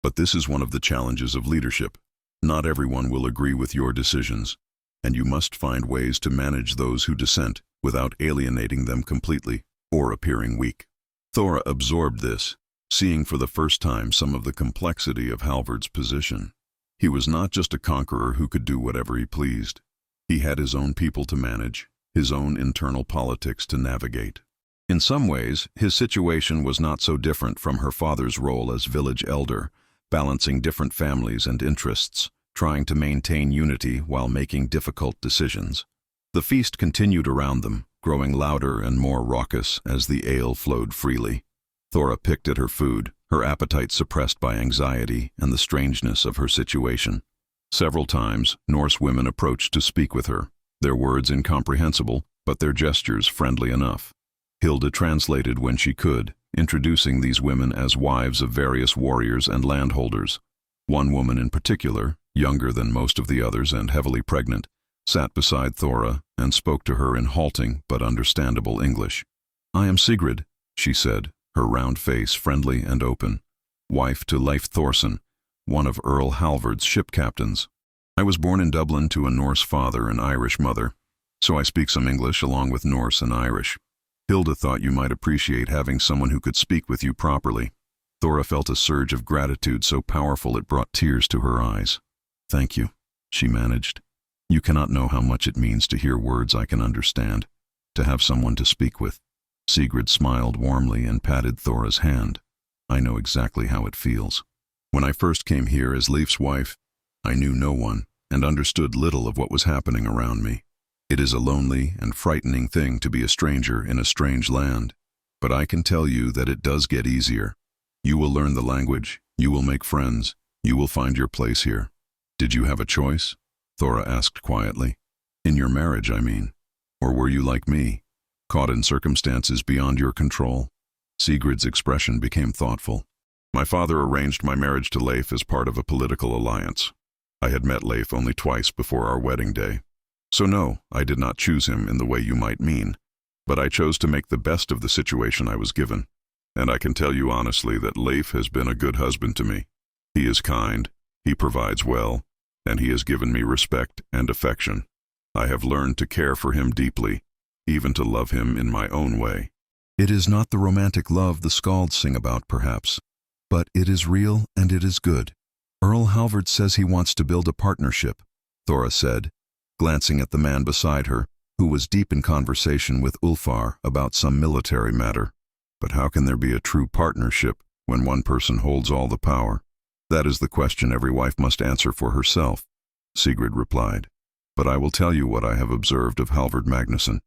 But this is one of the challenges of leadership. Not everyone will agree with your decisions, and you must find ways to manage those who dissent without alienating them completely or appearing weak. Thora absorbed this, seeing for the first time some of the complexity of Halvard's position. He was not just a conqueror who could do whatever he pleased. He had his own people to manage, his own internal politics to navigate. In some ways, his situation was not so different from her father's role as village elder, balancing different families and interests, trying to maintain unity while making difficult decisions. The feast continued around them, growing louder and more raucous as the ale flowed freely. Thora picked at her food, her appetite suppressed by anxiety and the strangeness of her situation. Several times, Norse women approached to speak with her, their words incomprehensible, but their gestures friendly enough. Hilda translated when she could, introducing these women as wives of various warriors and landholders. One woman in particular, younger than most of the others and heavily pregnant, sat beside Thora and spoke to her in halting but understandable English. I am Sigrid, she said, her round face friendly and open, wife to Leif Thorson, one of Earl Halvard's ship captains. I was born in Dublin to a Norse father and Irish mother, so I speak some English along with Norse and Irish. Hilda thought you might appreciate having someone who could speak with you properly. Thora felt a surge of gratitude so powerful it brought tears to her eyes. Thank you, she managed. You cannot know how much it means to hear words I can understand, to have someone to speak with. Sigrid smiled warmly and patted Thora's hand. I know exactly how it feels. When I first came here as Leif's wife, I knew no one and understood little of what was happening around me. It is a lonely and frightening thing to be a stranger in a strange land, but I can tell you that it does get easier. You will learn the language, you will make friends, you will find your place here. Did you have a choice? Thora asked quietly. In your marriage, I mean. Or were you like me, caught in circumstances beyond your control? Sigrid's expression became thoughtful. My father arranged my marriage to Leif as part of a political alliance. I had met Leif only twice before our wedding day. So no, I did not choose him in the way you might mean, but I chose to make the best of the situation I was given. And I can tell you honestly that Leif has been a good husband to me. He is kind, he provides well, and he has given me respect and affection. I have learned to care for him deeply, even to love him in my own way. It is not the romantic love the skalds sing about, perhaps, but it is real and it is good. Earl Halvard says he wants to build a partnership, Thora said, glancing at the man beside her, who was deep in conversation with Ulfar about some military matter. But how can there be a true partnership when one person holds all the power? That is the question every wife must answer for herself, Sigrid replied. But I will tell you what I have observed of Halvard Magnusson.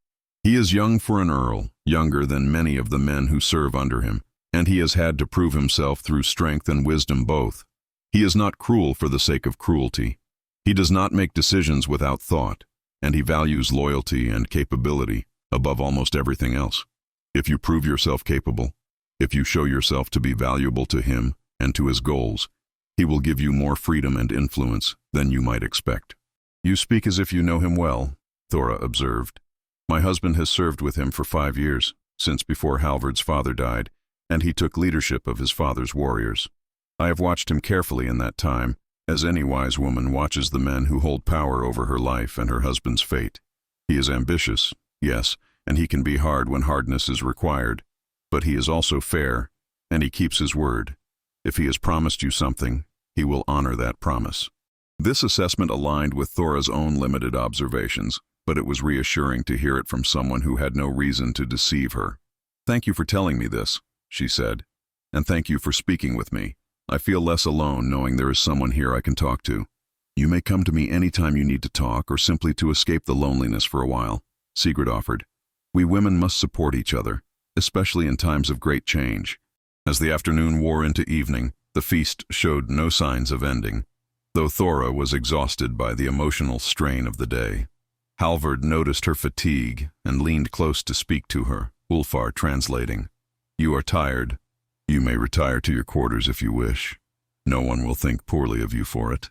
He is young for an earl, younger than many of the men who serve under him, and he has had to prove himself through strength and wisdom both. He is not cruel for the sake of cruelty. He does not make decisions without thought, and he values loyalty and capability above almost everything else. If you prove yourself capable, if you show yourself to be valuable to him and to his goals, he will give you more freedom and influence than you might expect. You speak as if you know him well, Thora observed. My husband has served with him for 5 years, since before Halvard's father died, and he took leadership of his father's warriors. I have watched him carefully in that time, as any wise woman watches the men who hold power over her life and her husband's fate. He is ambitious, yes, and he can be hard when hardness is required, but he is also fair, and he keeps his word. If he has promised you something, he will honor that promise. This assessment aligned with Thora's own limited observations, but it was reassuring to hear it from someone who had no reason to deceive her. Thank you for telling me this, she said, and thank you for speaking with me. I feel less alone knowing there is someone here I can talk to. You may come to me anytime you need to talk or simply to escape the loneliness for a while, Sigrid offered. We women must support each other, especially in times of great change. As the afternoon wore into evening, the feast showed no signs of ending, though Thora was exhausted by the emotional strain of the day. Halvard noticed her fatigue and leaned close to speak to her, Ulfar translating. You are tired. You may retire to your quarters if you wish. No one will think poorly of you for it.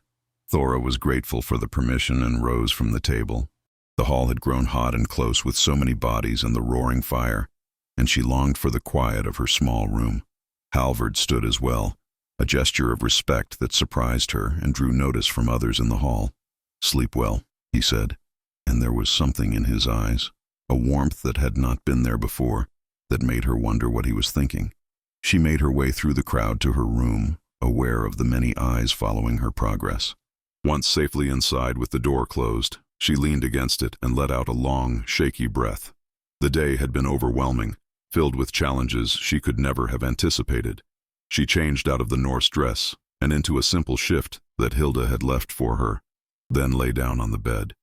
Thora was grateful for the permission and rose from the table. The hall had grown hot and close with so many bodies and the roaring fire, and she longed for the quiet of her small room. Halvard stood as well, a gesture of respect that surprised her and drew notice from others in the hall. Sleep well, he said, and there was something in his eyes, a warmth that had not been there before, that made her wonder what he was thinking. She made her way through the crowd to her room, aware of the many eyes following her progress. Once safely inside with the door closed, she leaned against it and let out a long, shaky breath. The day had been overwhelming, filled with challenges she could never have anticipated. She changed out of the Norse dress and into a simple shift that Hilda had left for her, then lay down on the bed.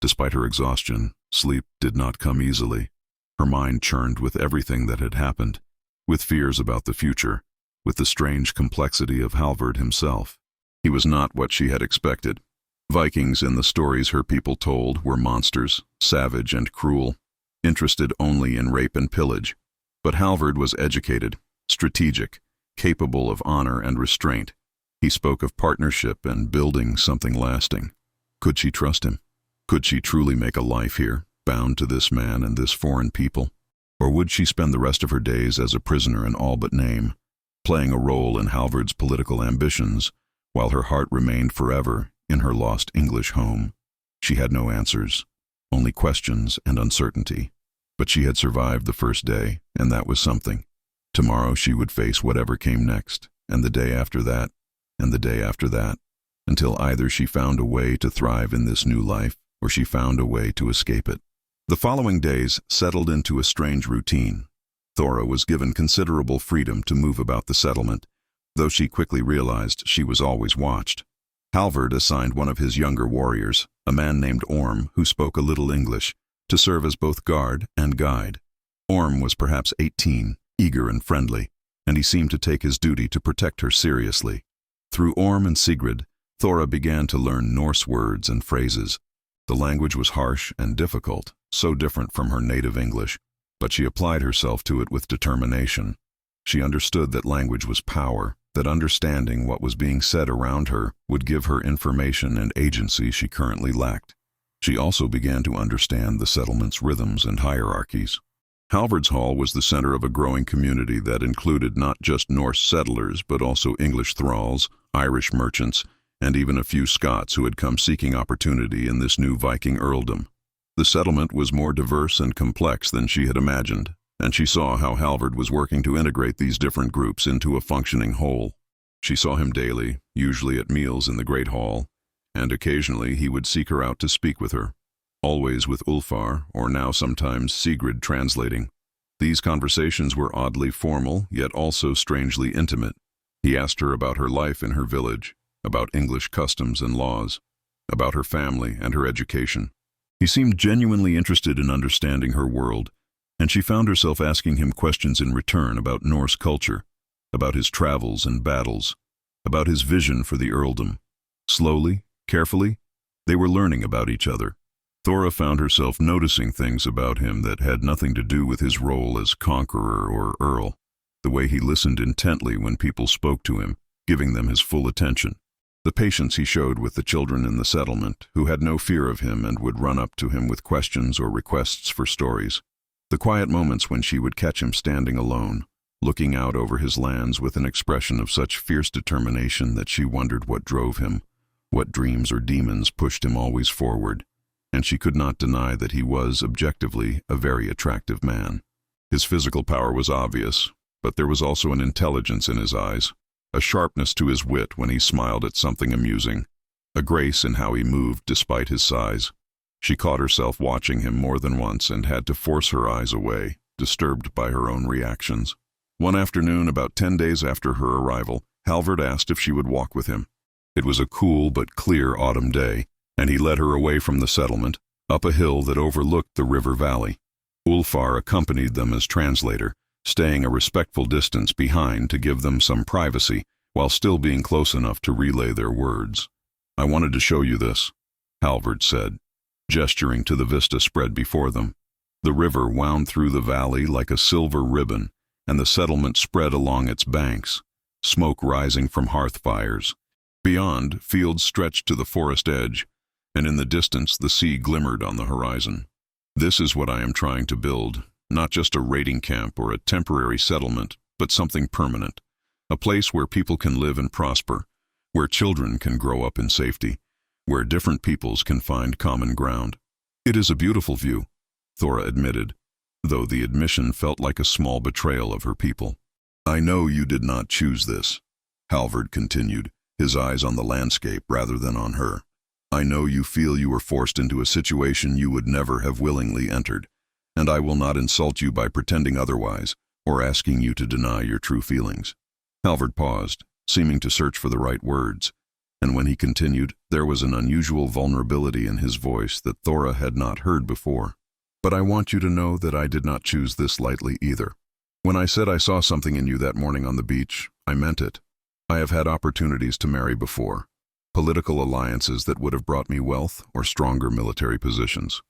Despite her exhaustion, sleep did not come easily. Her mind churned with everything that had happened, with fears about the future, with the strange complexity of Halvard himself. He was not what she had expected. Vikings in the stories her people told were monsters, savage and cruel, interested only in rape and pillage. But Halvard was educated, strategic, capable of honor and restraint. He spoke of partnership and building something lasting. Could she trust him? Could she truly make a life here, bound to this man and this foreign people? Or would she spend the rest of her days as a prisoner in all but name, playing a role in Halvard's political ambitions, while her heart remained forever in her lost English home? She had no answers, only questions and uncertainty. But she had survived the first day, and that was something. Tomorrow she would face whatever came next, and the day after that, and the day after that, until either she found a way to thrive in this new life, or she found a way to escape it. The following days settled into a strange routine. Thora was given considerable freedom to move about the settlement, though she quickly realized she was always watched. Halvard assigned one of his younger warriors, a man named Orm who spoke a little English, to serve as both guard and guide. Orm was perhaps 18, eager and friendly, and he seemed to take his duty to protect her seriously. Through Orm and Sigrid, Thora began to learn Norse words and phrases. The language was harsh and difficult, so different from her native English, but she applied herself to it with determination. She understood that language was power, that understanding what was being said around her would give her information and agency she currently lacked. She also began to understand the settlement's rhythms and hierarchies. Halvard's Hall was the center of a growing community that included not just Norse settlers but also English thralls, Irish merchants, and even a few Scots who had come seeking opportunity in this new Viking earldom. The settlement was more diverse and complex than she had imagined, and she saw how Halvard was working to integrate these different groups into a functioning whole. She saw him daily, usually at meals in the Great Hall, and occasionally he would seek her out to speak with her, always with Ulfar, or now sometimes Sigrid, translating. These conversations were oddly formal, yet also strangely intimate. He asked her about her life in her village, about English customs and laws, about her family and her education. He seemed genuinely interested in understanding her world, and she found herself asking him questions in return about Norse culture, about his travels and battles, about his vision for the earldom. Slowly, carefully, they were learning about each other. Thora found herself noticing things about him that had nothing to do with his role as conqueror or earl. The way he listened intently when people spoke to him, giving them his full attention. The patience he showed with the children in the settlement, who had no fear of him and would run up to him with questions or requests for stories. The quiet moments when she would catch him standing alone, looking out over his lands with an expression of such fierce determination that she wondered what drove him, what dreams or demons pushed him always forward, and she could not deny that he was, objectively, a very attractive man. His physical power was obvious, but there was also an intelligence in his eyes, a sharpness to his wit when he smiled at something amusing, a grace in how he moved despite his size. She caught herself watching him more than once and had to force her eyes away, disturbed by her own reactions. One afternoon, about 10 days after her arrival, Halvard asked if she would walk with him. It was a cool but clear autumn day, and he led her away from the settlement, up a hill that overlooked the river valley. Ulfar accompanied them as translator, staying a respectful distance behind to give them some privacy, while still being close enough to relay their words. "I wanted to show you this," Halvard said, gesturing to the vista spread before them. The river wound through the valley like a silver ribbon, and the settlement spread along its banks, smoke rising from hearth fires. Beyond, fields stretched to the forest edge, and in the distance the sea glimmered on the horizon. "This is what I am trying to build, not just a raiding camp or a temporary settlement, but something permanent. A place where people can live and prosper, where children can grow up in safety, where different peoples can find common ground." "It is a beautiful view," Thora admitted, though the admission felt like a small betrayal of her people. "I know you did not choose this," Halvard continued, his eyes on the landscape rather than on her. "I know you feel you were forced into a situation you would never have willingly entered, and I will not insult you by pretending otherwise or asking you to deny your true feelings." Halvard paused, seeming to search for the right words, and when he continued, there was an unusual vulnerability in his voice that Thora had not heard before. "But I want you to know that I did not choose this lightly either. When I said I saw something in you that morning on the beach, I meant it. I have had opportunities to marry before, political alliances that would have brought me wealth or stronger military positions.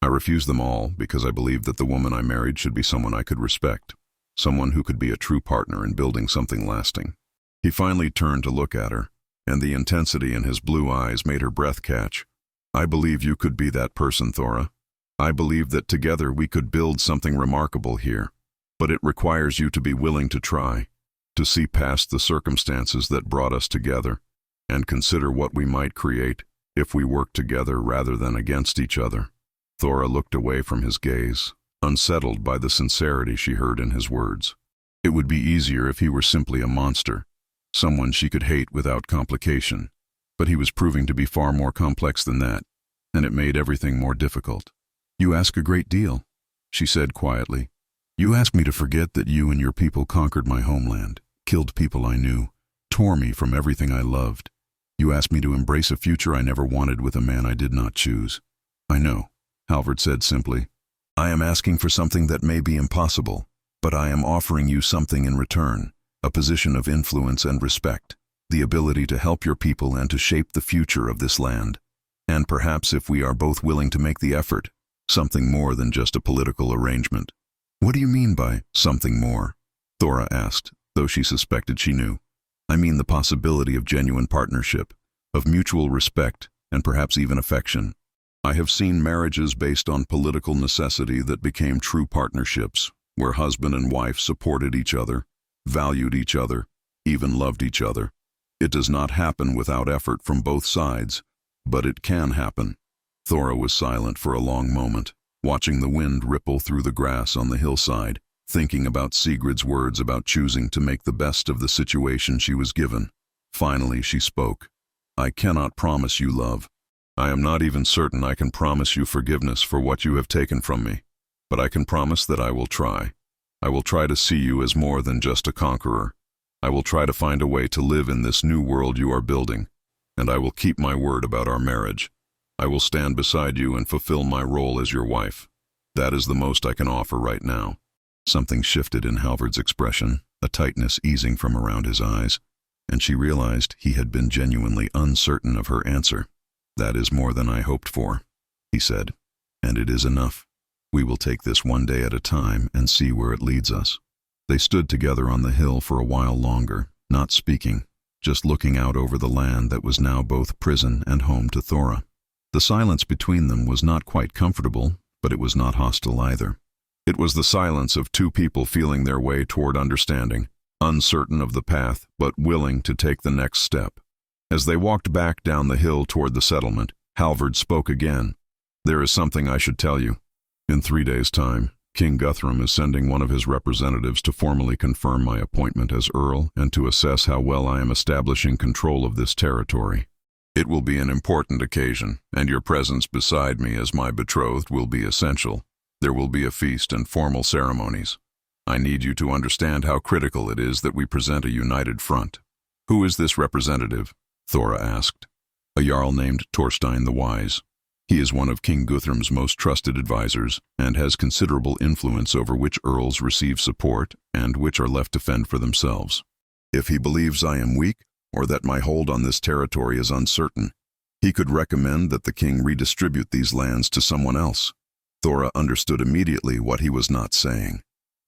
I refused them all because I believed that the woman I married should be someone I could respect, someone who could be a true partner in building something lasting." He finally turned to look at her, and the intensity in his blue eyes made her breath catch. "I believe you could be that person, Thora. I believe that together we could build something remarkable here. But it requires you to be willing to try, to see past the circumstances that brought us together, and consider what we might create if we worked together rather than against each other." Thora looked away from his gaze, unsettled by the sincerity she heard in his words. It would be easier if he were simply a monster, someone she could hate without complication, but he was proving to be far more complex than that, and it made everything more difficult. "You ask a great deal," she said quietly. "You ask me to forget that you and your people conquered my homeland, killed people I knew, tore me from everything I loved. You ask me to embrace a future I never wanted with a man I did not choose." "I know," Halvard said simply. "I am asking for something that may be impossible, but I am offering you something in return, a position of influence and respect, the ability to help your people and to shape the future of this land. And perhaps if we are both willing to make the effort, something more than just a political arrangement." "What do you mean by something more?" Thora asked, though she suspected she knew. "I mean the possibility of genuine partnership, of mutual respect, and perhaps even affection. I have seen marriages based on political necessity that became true partnerships, where husband and wife supported each other, valued each other, even loved each other. It does not happen without effort from both sides, but it can happen." Thora was silent for a long moment, watching the wind ripple through the grass on the hillside, thinking about Sigrid's words about choosing to make the best of the situation she was given. Finally, she spoke. I cannot promise you love. I am not even certain I can promise you forgiveness for what you have taken from me. But I can promise that I will try. I will try to see you as more than just a conqueror. I will try to find a way to live in this new world you are building. And I will keep my word about our marriage. I will stand beside you and fulfill my role as your wife. That is the most I can offer right now. Something shifted in Halvard's expression, a tightness easing from around his eyes, and she realized he had been genuinely uncertain of her answer. That is more than I hoped for, he said, and it is enough. We will take this one day at a time and see where it leads us. They stood together on the hill for a while longer, not speaking, just looking out over the land that was now both prison and home to Thora. The silence between them was not quite comfortable, but it was not hostile either. It was the silence of two people feeling their way toward understanding, uncertain of the path, but willing to take the next step. As they walked back down the hill toward the settlement, Halvard spoke again. There is something I should tell you. In 3 days' time, King Guthrum is sending one of his representatives to formally confirm my appointment as Earl and to assess how well I am establishing control of this territory. It will be an important occasion, and your presence beside me as my betrothed will be essential. There will be a feast and formal ceremonies. I need you to understand how critical it is that we present a united front. Who is this representative? Thora asked. A jarl named Thorstein the Wise. He is one of King Guthrum's most trusted advisors and has considerable influence over which earls receive support and which are left to fend for themselves. If he believes I am weak, or that my hold on this territory is uncertain, he could recommend that the king redistribute these lands to someone else. Thora understood immediately what he was not saying.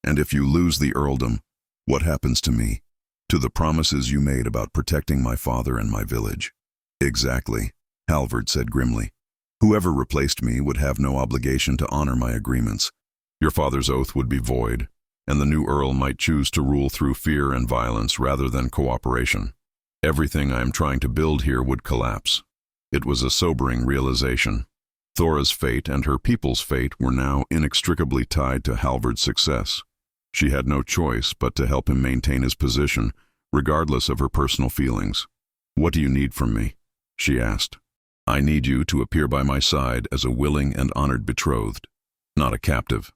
And if you lose the earldom, what happens to me? To the promises you made about protecting my father and my village. Exactly, Halvard said grimly. Whoever replaced me would have no obligation to honor my agreements. Your father's oath would be void, and the new earl might choose to rule through fear and violence rather than cooperation. Everything I am trying to build here would collapse. It was a sobering realization. Thora's fate and her people's fate were now inextricably tied to Halvard's success. She had no choice but to help him maintain his position, regardless of her personal feelings. What do you need from me? She asked. I need you to appear by my side as a willing and honored betrothed, not a captive.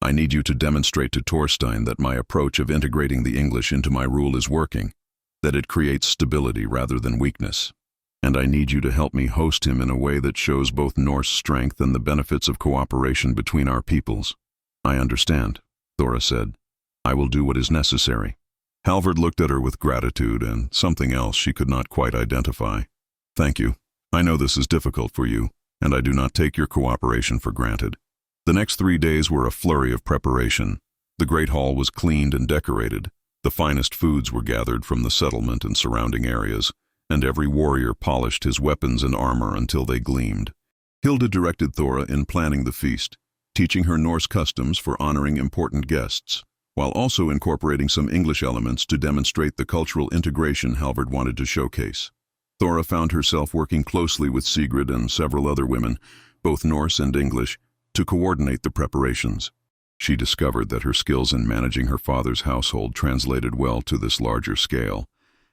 I need you to demonstrate to Thorstein that my approach of integrating the English into my rule is working, that it creates stability rather than weakness. And I need you to help me host him in a way that shows both Norse strength and the benefits of cooperation between our peoples. I understand, Thora said. I will do what is necessary. Halvard looked at her with gratitude and something else she could not quite identify. Thank you. I know this is difficult for you, and I do not take your cooperation for granted. The next 3 days were a flurry of preparation. The great hall was cleaned and decorated. The finest foods were gathered from the settlement and surrounding areas, and every warrior polished his weapons and armor until they gleamed. Hilda directed Thora in planning the feast, teaching her Norse customs for honoring important guests, while also incorporating some English elements to demonstrate the cultural integration Halvard wanted to showcase. Thora found herself working closely with Sigrid and several other women, both Norse and English, to coordinate the preparations. She discovered that her skills in managing her father's household translated well to this larger scale,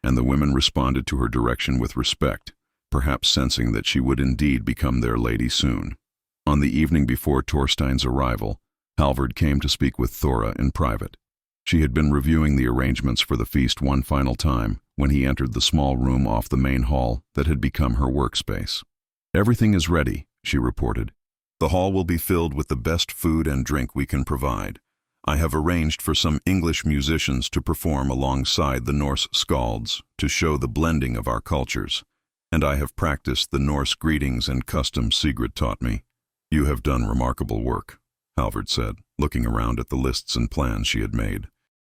and the women responded to her direction with respect, perhaps sensing that she would indeed become their lady soon. On the evening before Thorstein's arrival, Halvard came to speak with Thora in private. She had been reviewing the arrangements for the feast one final time when he entered the small room off the main hall that had become her workspace. Everything is ready, she reported. The hall will be filled with the best food and drink we can provide. I have arranged for some English musicians to perform alongside the Norse skalds to show the blending of our cultures, and I have practiced the Norse greetings and customs Sigrid taught me. You have done remarkable work, Halvard said, looking around at the lists and plans she had made.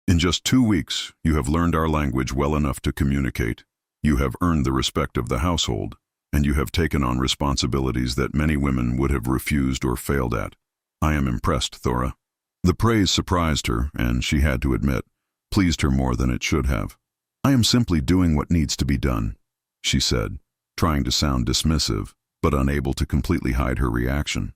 In just 2 weeks, you have learned our language well enough to communicate. You have earned the respect of the household, and you have taken on responsibilities that many women would have refused or failed at. I am impressed, Thora. The praise surprised her, and she had to admit, pleased her more than it should have. I am simply doing what needs to be done, she said, trying to sound dismissive, but unable to completely hide her reaction.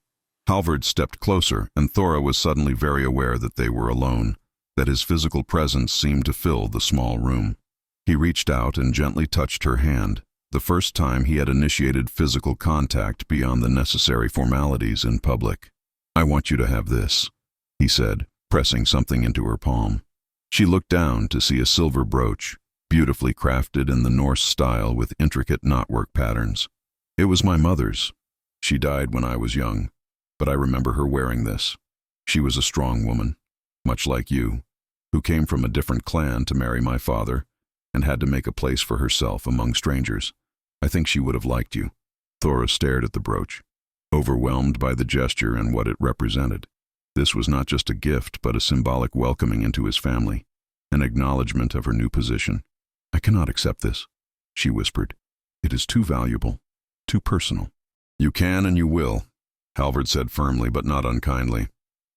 Halvard stepped closer, and Thora was suddenly very aware that they were alone, that his physical presence seemed to fill the small room. He reached out and gently touched her hand, the first time he had initiated physical contact beyond the necessary formalities in public. "I want you to have this," he said, pressing something into her palm. She looked down to see a silver brooch, beautifully crafted in the Norse style with intricate knotwork patterns. "It was my mother's. She died when I was young, but I remember her wearing this. She was a strong woman, much like you, who came from a different clan to marry my father and had to make a place for herself among strangers. I think she would have liked you." Thora stared at the brooch, overwhelmed by the gesture and what it represented. This was not just a gift, but a symbolic welcoming into his family, an acknowledgement of her new position. "I cannot accept this," she whispered. "It is too valuable, too personal." "You can and you will," Halvard said firmly but not unkindly.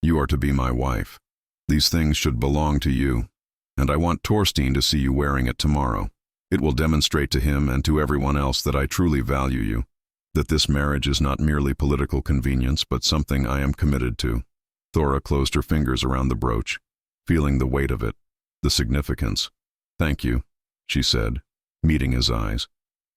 "You are to be my wife. These things should belong to you, and I want Thorstein to see you wearing it tomorrow. It will demonstrate to him and to everyone else that I truly value you, that this marriage is not merely political convenience but something I am committed to." Thora closed her fingers around the brooch, feeling the weight of it, the significance. "Thank you," she said, meeting his eyes.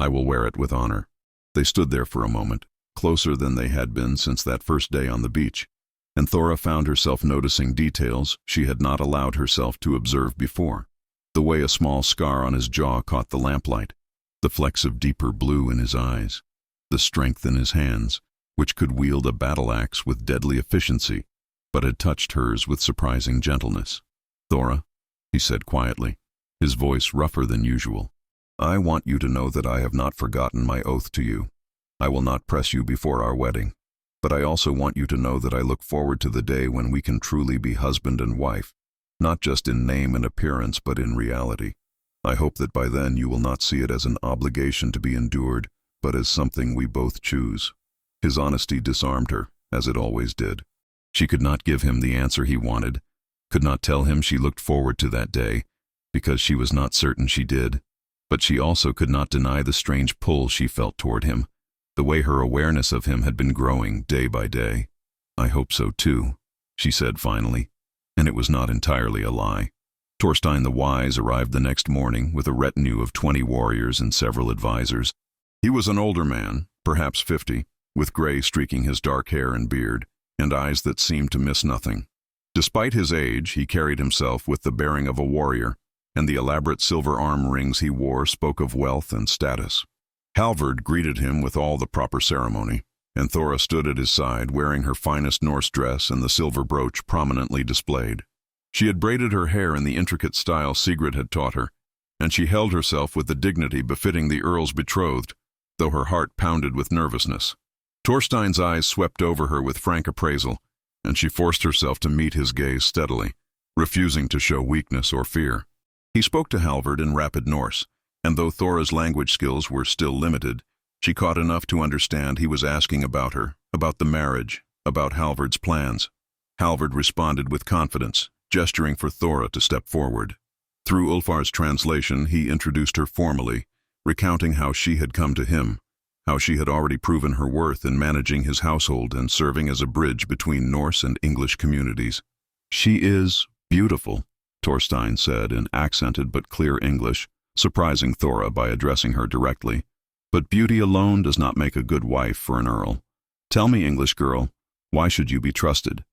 "I will wear it with honor." They stood there for a moment, closer than they had been since that first day on the beach, and Thora found herself noticing details she had not allowed herself to observe before. The way a small scar on his jaw caught the lamplight, the flecks of deeper blue in his eyes, the strength in his hands, which could wield a battle axe with deadly efficiency, but had touched hers with surprising gentleness. "Thora," he said quietly, his voice rougher than usual, "I want you to know that I have not forgotten my oath to you. I will not press you before our wedding, but I also want you to know that I look forward to the day when we can truly be husband and wife, not just in name and appearance but in reality. I hope that by then you will not see it as an obligation to be endured, but as something we both choose." His honesty disarmed her, as it always did. She could not give him the answer he wanted, could not tell him she looked forward to that day, because she was not certain she did, but she also could not deny the strange pull she felt toward him, the way her awareness of him had been growing day by day. "I hope so too," she said finally, and it was not entirely a lie. Thorstein the Wise arrived the next morning with a retinue of 20 warriors and several advisors. He was an older man, perhaps 50, with gray streaking his dark hair and beard, and eyes that seemed to miss nothing. Despite his age, he carried himself with the bearing of a warrior, and the elaborate silver arm rings he wore spoke of wealth and status. Halvard greeted him with all the proper ceremony, and Thora stood at his side wearing her finest Norse dress and the silver brooch prominently displayed. She had braided her hair in the intricate style Sigrid had taught her, and she held herself with the dignity befitting the Earl's betrothed, though her heart pounded with nervousness. Thorstein's eyes swept over her with frank appraisal, and she forced herself to meet his gaze steadily, refusing to show weakness or fear. He spoke to Halvard in rapid Norse, and though Thora's language skills were still limited, she caught enough to understand he was asking about her, about the marriage, about Halvard's plans. Halvard responded with confidence, gesturing for Thora to step forward. Through Ulfar's translation, he introduced her formally, recounting how she had come to him, how she had already proven her worth in managing his household and serving as a bridge between Norse and English communities. "She is beautiful," Thorstein said in accented but clear English, surprising Thora by addressing her directly. "But beauty alone does not make a good wife for an earl. Tell me, English girl, why should you be trusted?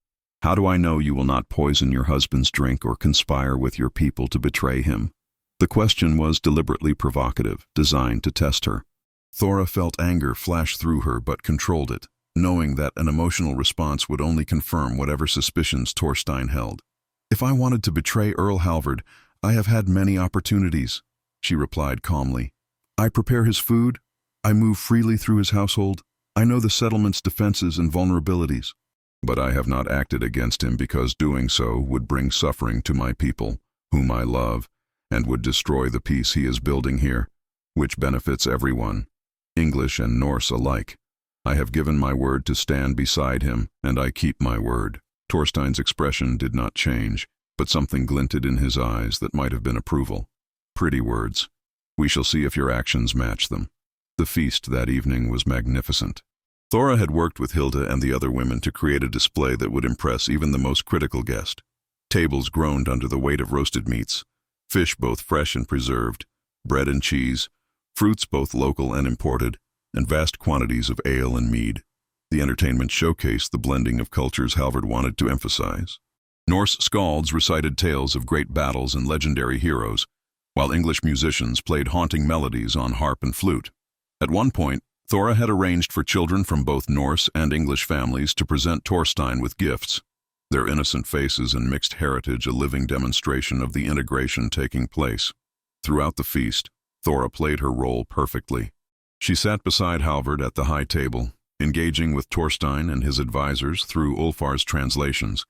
How do I know you will not poison your husband's drink or conspire with your people to betray him?" The question was deliberately provocative, designed to test her. Thora felt anger flash through her but controlled it, knowing that an emotional response would only confirm whatever suspicions Thorstein held. "If I wanted to betray Earl Halvard, I have had many opportunities," she replied calmly. "I prepare his food, I move freely through his household, I know the settlement's defenses and vulnerabilities. But I have not acted against him because doing so would bring suffering to my people, whom I love, and would destroy the peace he is building here, which benefits everyone, English and Norse alike. I have given my word to stand beside him, and I keep my word." Thorstein's expression did not change, but something glinted in his eyes that might have been approval. "Pretty words. We shall see if your actions match them." The feast that evening was magnificent. Thora had worked with Hilda and the other women to create a display that would impress even the most critical guest. Tables groaned under the weight of roasted meats, fish both fresh and preserved, bread and cheese, fruits both local and imported, and vast quantities of ale and mead. The entertainment showcased the blending of cultures Halvard wanted to emphasize. Norse skalds recited tales of great battles and legendary heroes, while English musicians played haunting melodies on harp and flute. At one point, Thora had arranged for children from both Norse and English families to present Thorstein with gifts, their innocent faces and mixed heritage a living demonstration of the integration taking place. Throughout the feast, Thora played her role perfectly. She sat beside Halvard at the high table, engaging with Thorstein and his advisors through Ulfar's translations,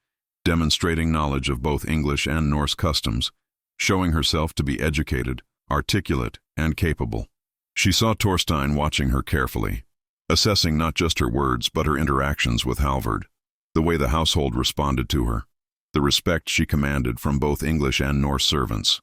demonstrating knowledge of both English and Norse customs, showing herself to be educated, articulate, and capable. She saw Thorstein watching her carefully, assessing not just her words but her interactions with Halvard, the way the household responded to her, the respect she commanded from both English and Norse servants.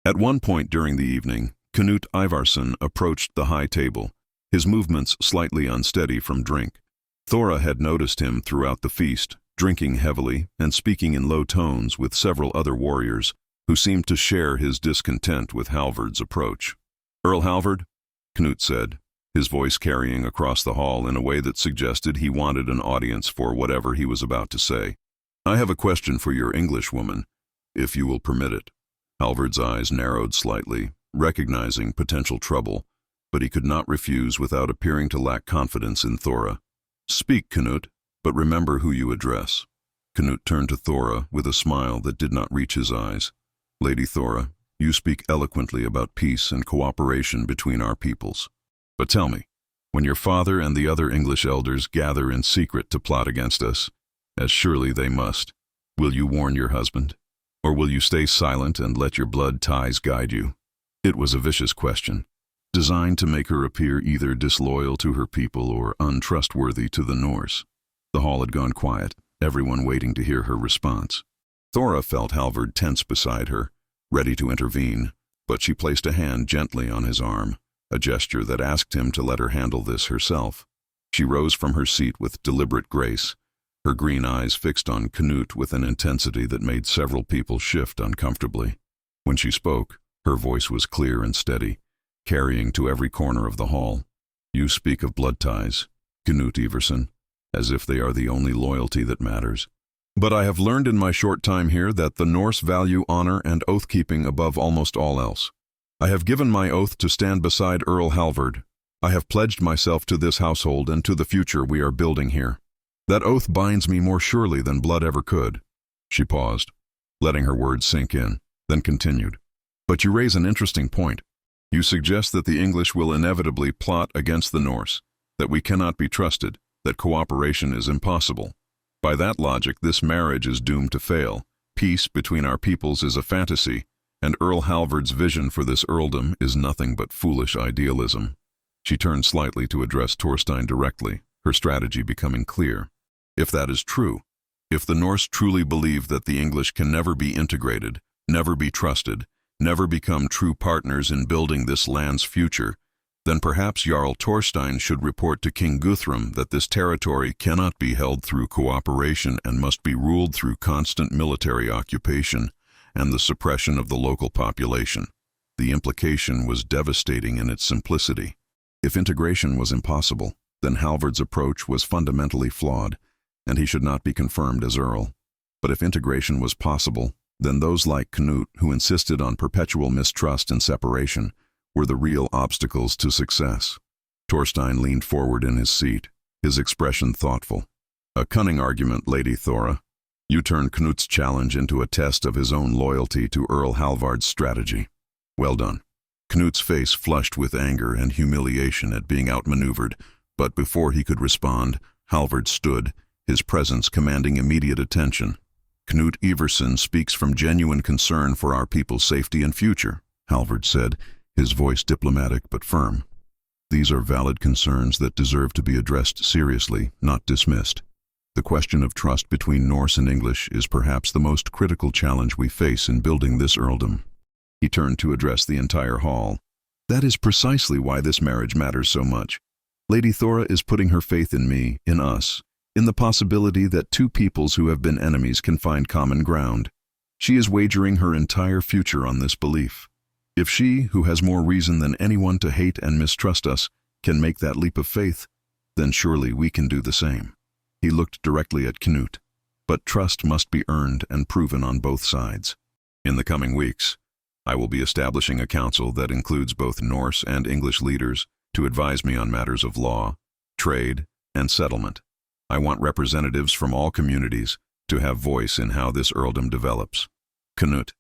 At one point during the evening, Knut Ivarsson approached the high table, his movements slightly unsteady from drink. Thora had noticed him throughout the feast, drinking heavily and speaking in low tones with several other warriors who seemed to share his discontent with Halvard's approach. "Earl Halvard," Knut said, his voice carrying across the hall in a way that suggested he wanted an audience for whatever he was about to say. "I have a question for your Englishwoman, if you will permit it." Halvard's eyes narrowed slightly, recognizing potential trouble, but he could not refuse without appearing to lack confidence in Thora. "Speak, Knut, but remember who you address." Knut turned to Thora with a smile that did not reach his eyes. "Lady Thora, you speak eloquently about peace and cooperation between our peoples. But tell me, when your father and the other English elders gather in secret to plot against us, as surely they must, will you warn your husband? Or will you stay silent and let your blood ties guide you?" It was a vicious question, designed to make her appear either disloyal to her people or untrustworthy to the Norse. The hall had gone quiet, everyone waiting to hear her response. Thora felt Halvard tense beside her, ready to intervene, but she placed a hand gently on his arm, a gesture that asked him to let her handle this herself. She rose from her seat with deliberate grace, her green eyes fixed on Knut with an intensity that made several people shift uncomfortably. When she spoke, her voice was clear and steady, carrying to every corner of the hall. "You speak of blood ties, Knut Ivarsson, as if they are the only loyalty that matters. But I have learned in my short time here that the Norse value honor and oath-keeping above almost all else. I have given my oath to stand beside Earl Halvard. I have pledged myself to this household and to the future we are building here. That oath binds me more surely than blood ever could." She paused, letting her words sink in, then continued. "But you raise an interesting point. You suggest that the English will inevitably plot against the Norse, that we cannot be trusted, that cooperation is impossible. By that logic, this marriage is doomed to fail. Peace between our peoples is a fantasy, and Earl Halvard's vision for this earldom is nothing but foolish idealism." She turned slightly to address Thorstein directly, her strategy becoming clear. "If that is true, if the Norse truly believe that the English can never be integrated, never be trusted, never become true partners in building this land's future, then perhaps Jarl Thorstein should report to King Guthrum that this territory cannot be held through cooperation and must be ruled through constant military occupation and the suppression of the local population." The implication was devastating in its simplicity. If integration was impossible, then Halvard's approach was fundamentally flawed, and he should not be confirmed as Earl. But if integration was possible, then those like Knut, who insisted on perpetual mistrust and separation, were the real obstacles to success. Thorstein leaned forward in his seat, his expression thoughtful. "A cunning argument, Lady Thora. You turned Knut's challenge into a test of his own loyalty to Earl Halvard's strategy. Well done." Knut's face flushed with anger and humiliation at being outmaneuvered, but before he could respond, Halvard stood, his presence commanding immediate attention. "Knut Ivarsson speaks from genuine concern for our people's safety and future," Halvard said, his voice diplomatic but firm. "These are valid concerns that deserve to be addressed seriously, not dismissed. The question of trust between Norse and English is perhaps the most critical challenge we face in building this earldom." He turned to address the entire hall. That is precisely why this marriage matters so much. Lady Thora is putting her faith in me, in us, in the possibility that two peoples who have been enemies can find common ground. She is wagering her entire future on this belief. If she, who has more reason than anyone to hate and mistrust us, can make that leap of faith, then surely we can do the same. He looked directly at Knut. But trust must be earned and proven on both sides. In the coming weeks, I will be establishing a council that includes both Norse and English leaders to advise me on matters of law, trade, and settlement. I want representatives from all communities to have voice in how this earldom develops. Knut,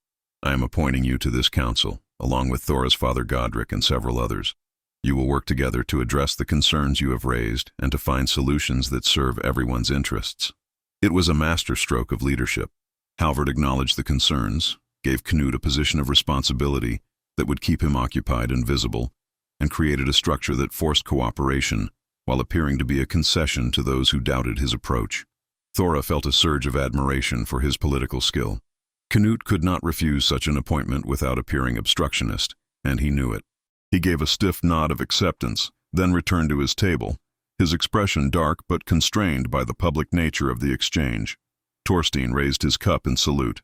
I am appointing you to this council, along with Thora's father Godric and several others. You will work together to address the concerns you have raised and to find solutions that serve everyone's interests. It was a masterstroke of leadership. Halvard acknowledged the concerns, gave Knut a position of responsibility that would keep him occupied and visible, and created a structure that forced cooperation while appearing to be a concession to those who doubted his approach. Thora felt a surge of admiration for his political skill. Knut could not refuse such an appointment without appearing obstructionist, and he knew it. He gave a stiff nod of acceptance, then returned to his table, his expression dark but constrained by the public nature of the exchange. Thorstein raised his cup in salute.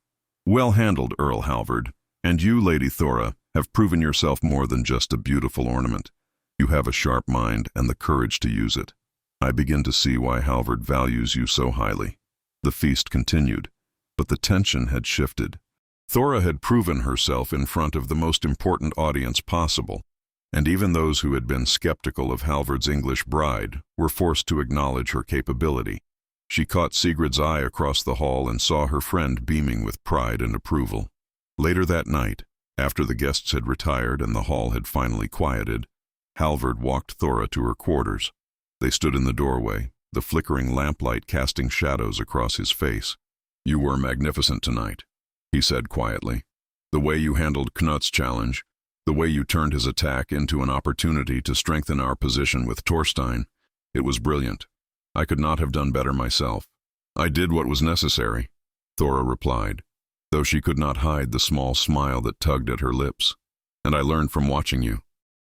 Well handled, Earl Halvard, and you, Lady Thora, have proven yourself more than just a beautiful ornament. You have a sharp mind and the courage to use it. I begin to see why Halvard values you so highly. The feast continued, but the tension had shifted. Thora had proven herself in front of the most important audience possible, and even those who had been skeptical of Halvard's English bride were forced to acknowledge her capability. She caught Sigrid's eye across the hall and saw her friend beaming with pride and approval. Later that night, after the guests had retired and the hall had finally quieted, Halvard walked Thora to her quarters. They stood in the doorway, the flickering lamplight casting shadows across his face. "You were magnificent tonight," he said quietly. "The way you handled Knut's challenge, the way you turned his attack into an opportunity to strengthen our position with Thorstein, it was brilliant. I could not have done better myself." "I did what was necessary," Thora replied, though she could not hide the small smile that tugged at her lips. "And I learned from watching you.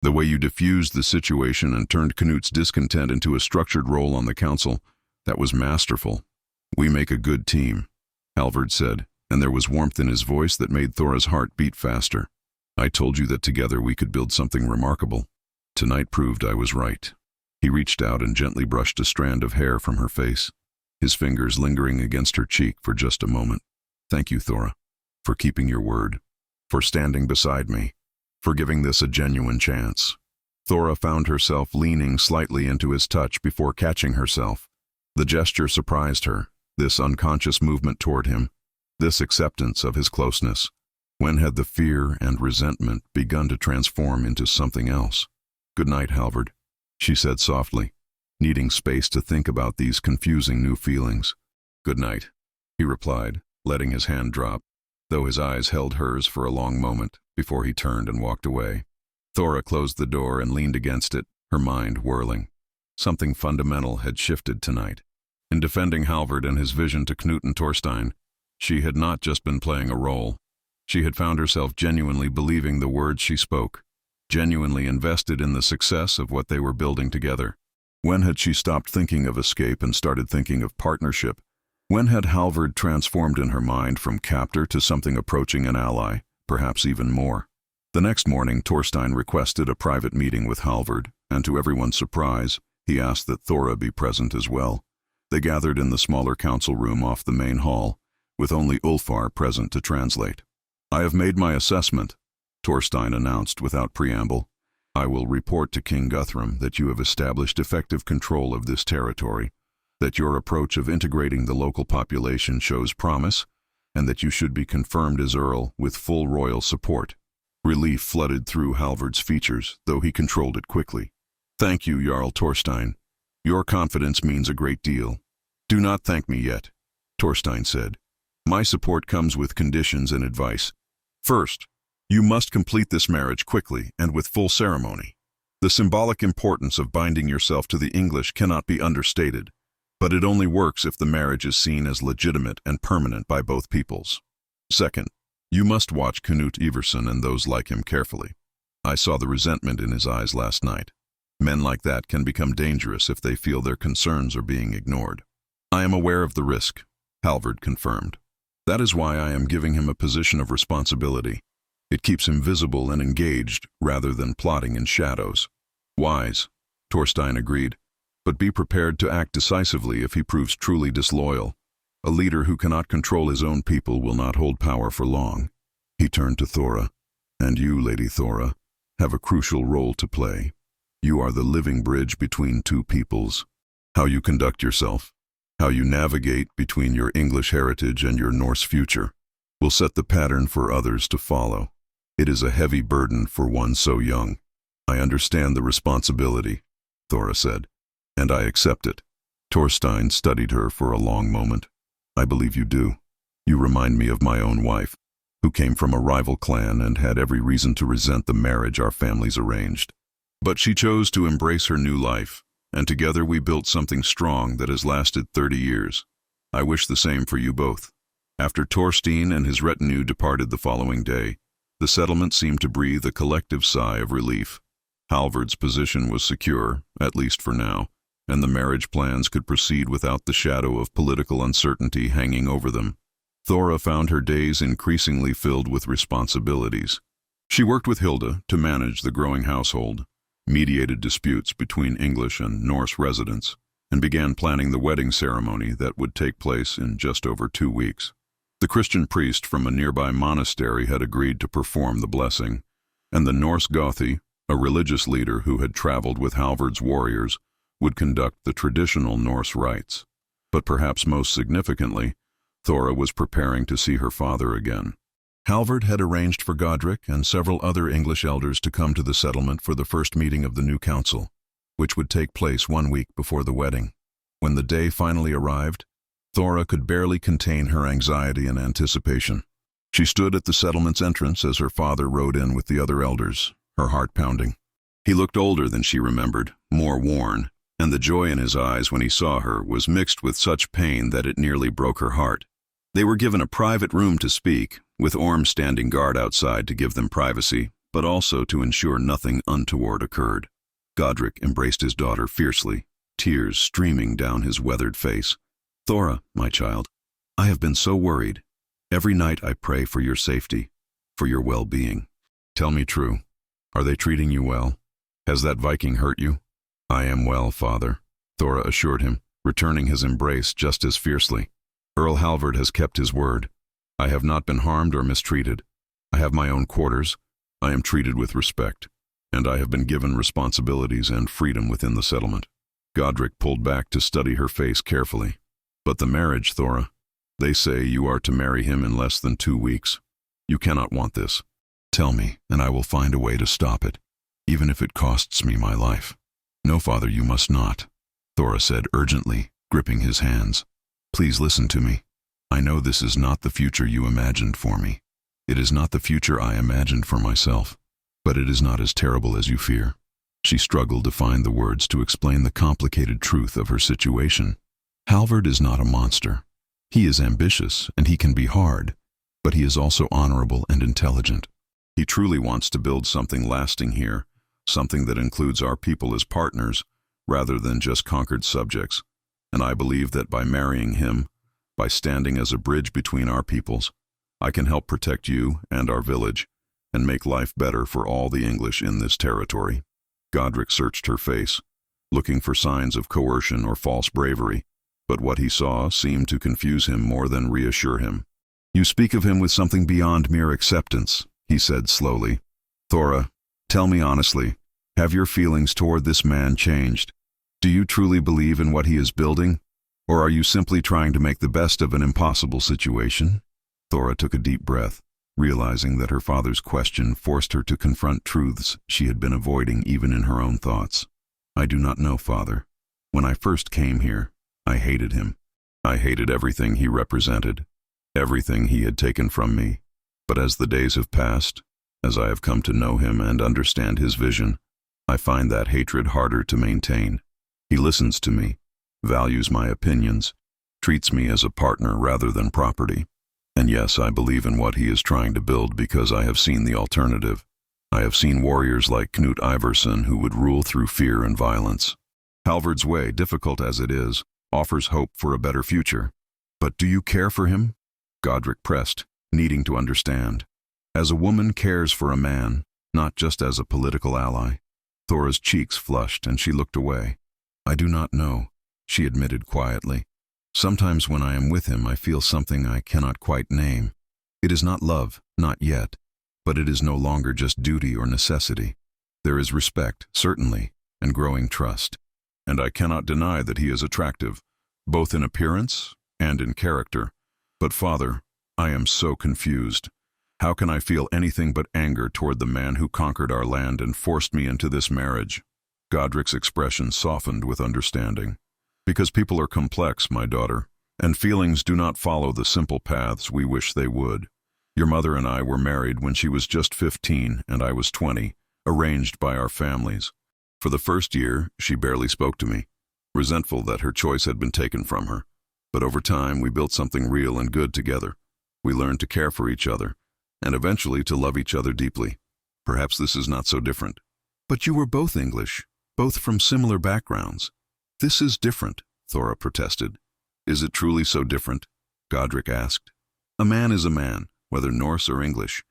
The way you diffused the situation and turned Knut's discontent into a structured role on the council, that was masterful." "We make a good team," Halvard said, and there was warmth in his voice that made Thora's heart beat faster. "I told you that together we could build something remarkable. Tonight proved I was right." He reached out and gently brushed a strand of hair from her face, his fingers lingering against her cheek for just a moment. "Thank you, Thora, for keeping your word, for standing beside me, for giving this a genuine chance." Thora found herself leaning slightly into his touch before catching herself. The gesture surprised her, this unconscious movement toward him, this acceptance of his closeness. When had the fear and resentment begun to transform into something else? "Good night, Halvard," she said softly, needing space to think about these confusing new feelings. "Good night," he replied, letting his hand drop, though his eyes held hers for a long moment before he turned and walked away. Thora closed the door and leaned against it, her mind whirling. Something fundamental had shifted tonight. In defending Halvard and his vision to Knut and Thorstein, she had not just been playing a role. She had found herself genuinely believing the words she spoke, genuinely invested in the success of what they were building together. When had she stopped thinking of escape and started thinking of partnership? When had Halvard transformed in her mind from captor to something approaching an ally, perhaps even more? The next morning, Thorstein requested a private meeting with Halvard, and to everyone's surprise, he asked that Thora be present as well. They gathered in the smaller council room off the main hall, with only Ulfar present to translate. "I have made my assessment," Thorstein announced without preamble. "I will report to King Guthrum that you have established effective control of this territory, that your approach of integrating the local population shows promise, and that you should be confirmed as Earl with full royal support." Relief flooded through Halvard's features, though he controlled it quickly. "Thank you, Jarl Thorstein. Your confidence means a great deal." "Do not thank me yet," Thorstein said. "My support comes with conditions and advice. First, you must complete this marriage quickly and with full ceremony. The symbolic importance of binding yourself to the English cannot be understated, but it only works if the marriage is seen as legitimate and permanent by both peoples. Second, you must watch Knut Iversen and those like him carefully. I saw the resentment in his eyes last night. Men like that can become dangerous if they feel their concerns are being ignored. I am aware of the risk, Halvard confirmed. That is why I am giving him a position of responsibility. It keeps him visible and engaged rather than plotting in shadows. Wise, Thorstein agreed, but be prepared to act decisively if he proves truly disloyal. A leader who cannot control his own people will not hold power for long. He turned to Thora. And you, Lady Thora, have a crucial role to play. You are the living bridge between two peoples. How you conduct yourself, how you navigate between your English heritage and your Norse future, will set the pattern for others to follow. It is a heavy burden for one so young. I understand the responsibility, Thora said, and I accept it. Thorstein studied her for a long moment. I believe you do. You remind me of my own wife, who came from a rival clan and had every reason to resent the marriage our families arranged. But she chose to embrace her new life, and together we built something strong that has lasted 30 years. I wish the same for you both. After Thorstein and his retinue departed the following day, the settlement seemed to breathe a collective sigh of relief. Halvard's position was secure, at least for now, and the marriage plans could proceed without the shadow of political uncertainty hanging over them. Thora found her days increasingly filled with responsibilities. She worked with Hilda to manage the growing household, mediated disputes between English and Norse residents, and began planning the wedding ceremony that would take place in just over 2 weeks. The Christian priest from a nearby monastery had agreed to perform the blessing, and the Norse Gothi, a religious leader who had traveled with Halvard's warriors, would conduct the traditional Norse rites. But perhaps most significantly, Thora was preparing to see her father again. Halvard had arranged for Godric and several other English elders to come to the settlement for the first meeting of the new council, which would take place 1 week before the wedding. When the day finally arrived, Thora could barely contain her anxiety and anticipation. She stood at the settlement's entrance as her father rode in with the other elders, her heart pounding. He looked older than she remembered, more worn, and the joy in his eyes when he saw her was mixed with such pain that it nearly broke her heart. They were given a private room to speak, with Orm standing guard outside to give them privacy, but also to ensure nothing untoward occurred. Godric embraced his daughter fiercely, tears streaming down his weathered face. "Thora, my child, I have been so worried. Every night I pray for your safety, for your well-being. Tell me true. Are they treating you well? Has that Viking hurt you?" "I am well, father," Thora assured him, returning his embrace just as fiercely. "Earl Halvard has kept his word. I have not been harmed or mistreated. I have my own quarters. I am treated with respect, and I have been given responsibilities and freedom within the settlement." Godric pulled back to study her face carefully. "But the marriage, Thora. They say you are to marry him in less than 2 weeks. You cannot want this. Tell me, and I will find a way to stop it, even if it costs me my life." "No, father, you must not," Thora said urgently, gripping his hands. "Please listen to me. I know this is not the future you imagined for me. It is not the future I imagined for myself, but it is not as terrible as you fear." She struggled to find the words to explain the complicated truth of her situation. "Halvard is not a monster. He is ambitious, and he can be hard, but he is also honorable and intelligent. He truly wants to build something lasting here, something that includes our people as partners, rather than just conquered subjects. And I believe that by marrying him, by standing as a bridge between our peoples, I can help protect you and our village, and make life better for all the English in this territory." Godric searched her face, looking for signs of coercion or false bravery, but what he saw seemed to confuse him more than reassure him. "You speak of him with something beyond mere acceptance," he said slowly. "Thora, tell me honestly, have your feelings toward this man changed? Do you truly believe in what he is building, or are you simply trying to make the best of an impossible situation?" Thora took a deep breath, realizing that her father's question forced her to confront truths she had been avoiding even in her own thoughts. "I do not know, father. When I first came here, I hated him. I hated everything he represented, everything he had taken from me. But as the days have passed, as I have come to know him and understand his vision, I find that hatred harder to maintain. He listens to me, values my opinions, treats me as a partner rather than property. And yes, I believe in what he is trying to build because I have seen the alternative. I have seen warriors like Knut Iverson who would rule through fear and violence. Halvard's way, difficult as it is, offers hope for a better future. But do you care for him? Godric pressed, needing to understand. As a woman cares for a man, not just as a political ally. Thora's cheeks flushed and she looked away. I do not know, she admitted quietly. Sometimes when I am with him, I feel something I cannot quite name. It is not love, not yet, but it is no longer just duty or necessity. There is respect, certainly, and growing trust. And I cannot deny that he is attractive, both in appearance and in character. But Father, I am so confused. How can I feel anything but anger toward the man who conquered our land and forced me into this marriage? Godric's expression softened with understanding. Because people are complex, my daughter, and feelings do not follow the simple paths we wish they would. Your mother and I were married when she was just 15 and I was 20, arranged by our families. For the first year, she barely spoke to me, resentful that her choice had been taken from her. But over time, we built something real and good together. We learned to care for each other, and eventually to love each other deeply. Perhaps this is not so different. But you were both English, both from similar backgrounds. This is different, Thora protested. Is it truly so different? Godric asked. A man is a man, whether Norse or English.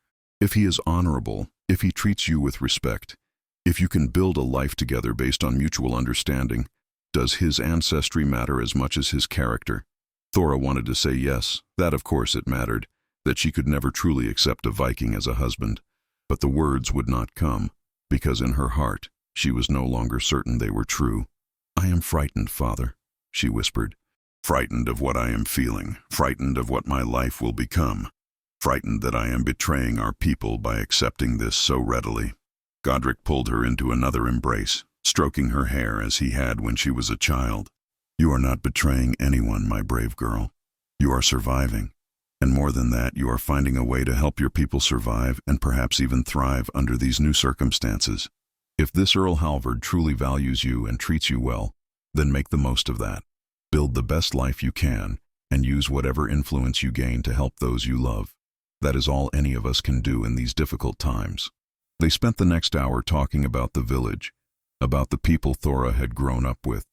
If he is honorable, if he treats you with respect, if you can build a life together based on mutual understanding, does his ancestry matter as much as his character? Thora wanted to say yes, that of course it mattered, that she could never truly accept a Viking as a husband. But the words would not come, because in her heart, she was no longer certain they were true. I am frightened, Father, she whispered. Frightened of what I am feeling, frightened of what my life will become, frightened that I am betraying our people by accepting this so readily. Godric pulled her into another embrace, stroking her hair as he had when she was a child. You are not betraying anyone, my brave girl. You are surviving. And more than that, you are finding a way to help your people survive and perhaps even thrive under these new circumstances. If this Earl Halvard truly values you and treats you well, then make the most of that. Build the best life you can and use whatever influence you gain to help those you love. That is all any of us can do in these difficult times. They spent the next hour talking about the village, about the people Thora had grown up with,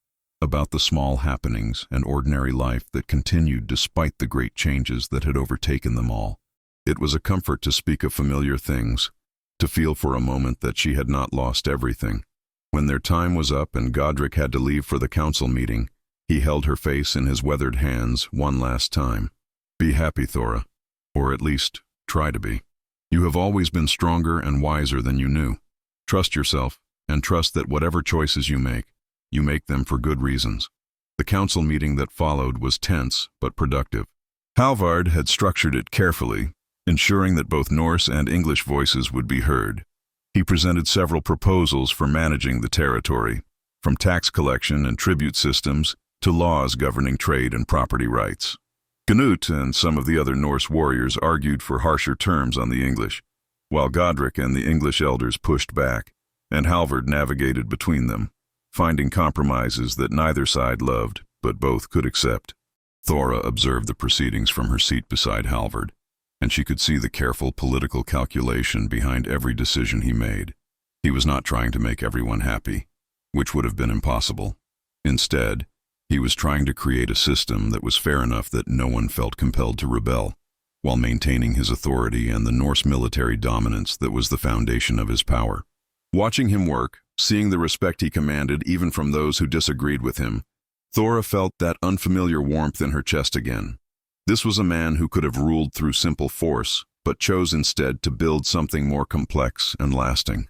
about the small happenings and ordinary life that continued despite the great changes that had overtaken them all. It was a comfort to speak of familiar things, to feel for a moment that she had not lost everything. When their time was up and Godric had to leave for the council meeting, he held her face in his weathered hands one last time. Be happy, Thora, or at least try to be. You have always been stronger and wiser than you knew. Trust yourself, and trust that whatever choices you make them for good reasons. The council meeting that followed was tense but productive. Halvard had structured it carefully, ensuring that both Norse and English voices would be heard. He presented several proposals for managing the territory, from tax collection and tribute systems to laws governing trade and property rights. Knut and some of the other Norse warriors argued for harsher terms on the English, while Godric and the English elders pushed back, and Halvard navigated between them, finding compromises that neither side loved, but both could accept. Thora observed the proceedings from her seat beside Halvard, and she could see the careful political calculation behind every decision he made. He was not trying to make everyone happy, which would have been impossible. Instead, he was trying to create a system that was fair enough that no one felt compelled to rebel, while maintaining his authority and the Norse military dominance that was the foundation of his power. Watching him work, seeing the respect he commanded even from those who disagreed with him, Thora felt that unfamiliar warmth in her chest again. This was a man who could have ruled through simple force, but chose instead to build something more complex and lasting.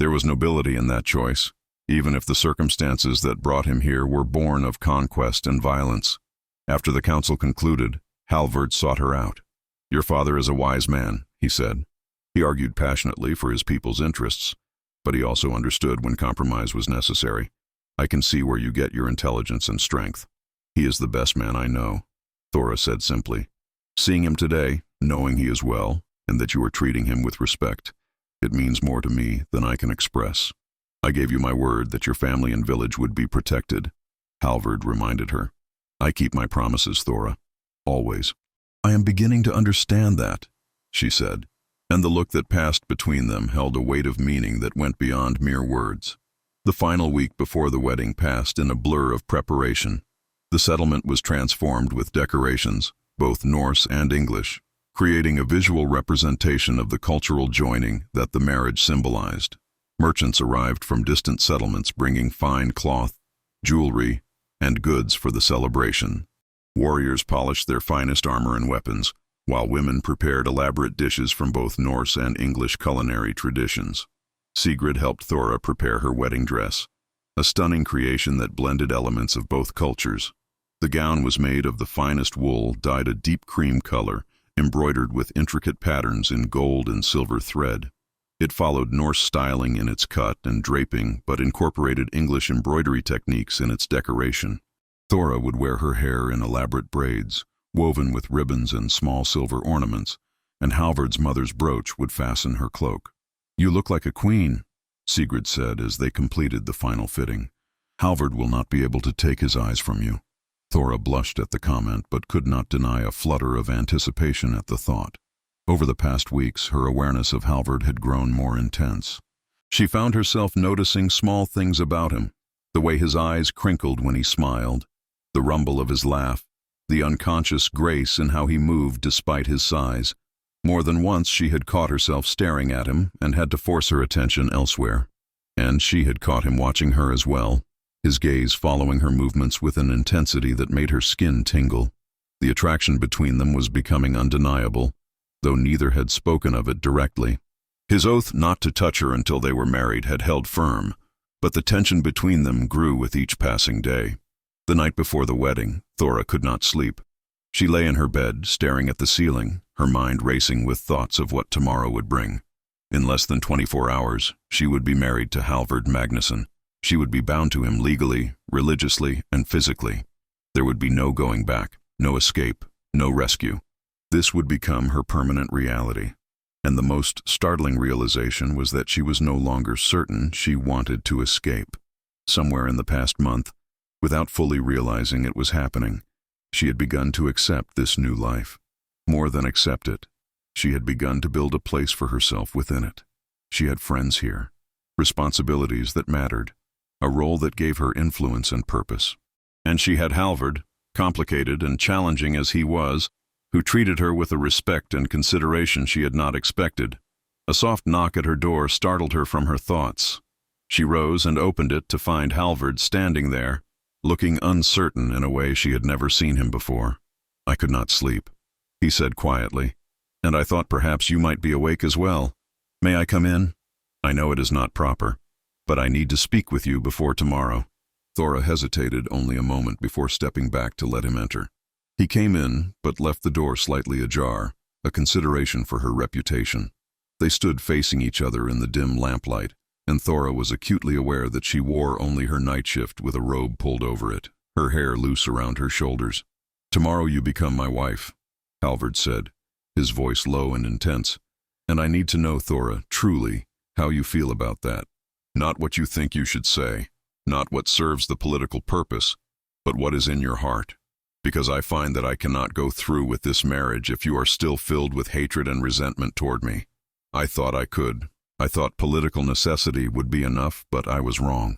There was nobility in that choice, even if the circumstances that brought him here were born of conquest and violence. After the council concluded, Halvard sought her out. Your father is a wise man, he said. He argued passionately for his people's interests, but he also understood when compromise was necessary. I can see where you get your intelligence and strength. He is the best man I know, Thora said simply. Seeing him today, knowing he is well, and that you are treating him with respect, it means more to me than I can express. I gave you my word that your family and village would be protected, Halvard reminded her. I keep my promises, Thora. Always. I am beginning to understand that, she said. and the look that passed between them held a weight of meaning that went beyond mere words. The final week before the wedding passed in a blur of preparation. The settlement was transformed with decorations, both Norse and English, creating a visual representation of the cultural joining that the marriage symbolized. Merchants arrived from distant settlements bringing fine cloth, jewelry, and goods for the celebration. Warriors polished their finest armor and weapons, while women prepared elaborate dishes from both Norse and English culinary traditions. Sigrid helped Thora prepare her wedding dress, a stunning creation that blended elements of both cultures. The gown was made of the finest wool dyed a deep cream color, embroidered with intricate patterns in gold and silver thread. It followed Norse styling in its cut and draping, but incorporated English embroidery techniques in its decoration. Thora would wear her hair in elaborate braids, woven with ribbons and small silver ornaments, and Halvard's mother's brooch would fasten her cloak. "You look like a queen," Sigrid said as they completed the final fitting. "Halvard will not be able to take his eyes from you." Thora blushed at the comment, but could not deny a flutter of anticipation at the thought. Over the past weeks, her awareness of Halvard had grown more intense. She found herself noticing small things about him, the way his eyes crinkled when he smiled, the rumble of his laugh, the unconscious grace in how he moved despite his size. More than once she had caught herself staring at him and had to force her attention elsewhere. And she had caught him watching her as well, his gaze following her movements with an intensity that made her skin tingle. The attraction between them was becoming undeniable, though neither had spoken of it directly. His oath not to touch her until they were married had held firm, but the tension between them grew with each passing day. The night before the wedding, Thora could not sleep. She lay in her bed, staring at the ceiling, her mind racing with thoughts of what tomorrow would bring. In less than 24 hours, she would be married to Halvard Magnusson. She would be bound to him legally, religiously, and physically. There would be no going back, no escape, no rescue. This would become her permanent reality. And the most startling realization was that she was no longer certain she wanted to escape. Somewhere in the past month, without fully realizing it was happening, she had begun to accept this new life. More than accept it, she had begun to build a place for herself within it. She had friends here, responsibilities that mattered, a role that gave her influence and purpose. And she had Halvard, complicated and challenging as he was, who treated her with a respect and consideration she had not expected. A soft knock at her door startled her from her thoughts. She rose and opened it to find Halvard standing there, looking uncertain in a way she had never seen him before. "I could not sleep," he said quietly, "and I thought perhaps you might be awake as well. May I come in? I know it is not proper, but I need to speak with you before tomorrow." Thora hesitated only a moment before stepping back to let him enter. He came in, but left the door slightly ajar, a consideration for her reputation. They stood facing each other in the dim lamplight, and Thora was acutely aware that she wore only her night shift with a robe pulled over it, her hair loose around her shoulders. "Tomorrow you become my wife," Halvard said, his voice low and intense. "And I need to know, Thora, truly, how you feel about that. Not what you think you should say, not what serves the political purpose, but what is in your heart. Because I find that I cannot go through with this marriage if you are still filled with hatred and resentment toward me. I thought I could. I thought political necessity would be enough, but I was wrong."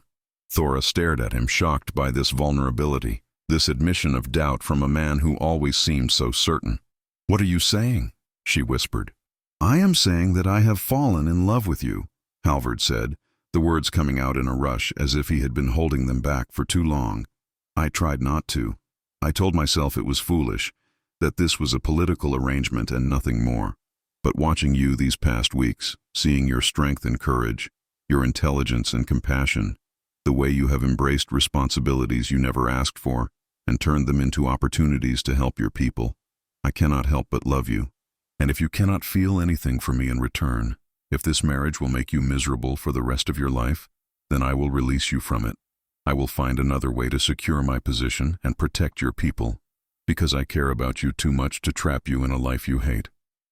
Thora stared at him, shocked by this vulnerability, this admission of doubt from a man who always seemed so certain. "What are you saying?" she whispered. "I am saying that I have fallen in love with you," Halvard said, the words coming out in a rush as if he had been holding them back for too long. "I tried not to. I told myself it was foolish, that this was a political arrangement and nothing more. But watching you these past weeks, seeing your strength and courage, your intelligence and compassion, the way you have embraced responsibilities you never asked for and turned them into opportunities to help your people, I cannot help but love you. And if you cannot feel anything for me in return, if this marriage will make you miserable for the rest of your life, then I will release you from it. I will find another way to secure my position and protect your people, because I care about you too much to trap you in a life you hate."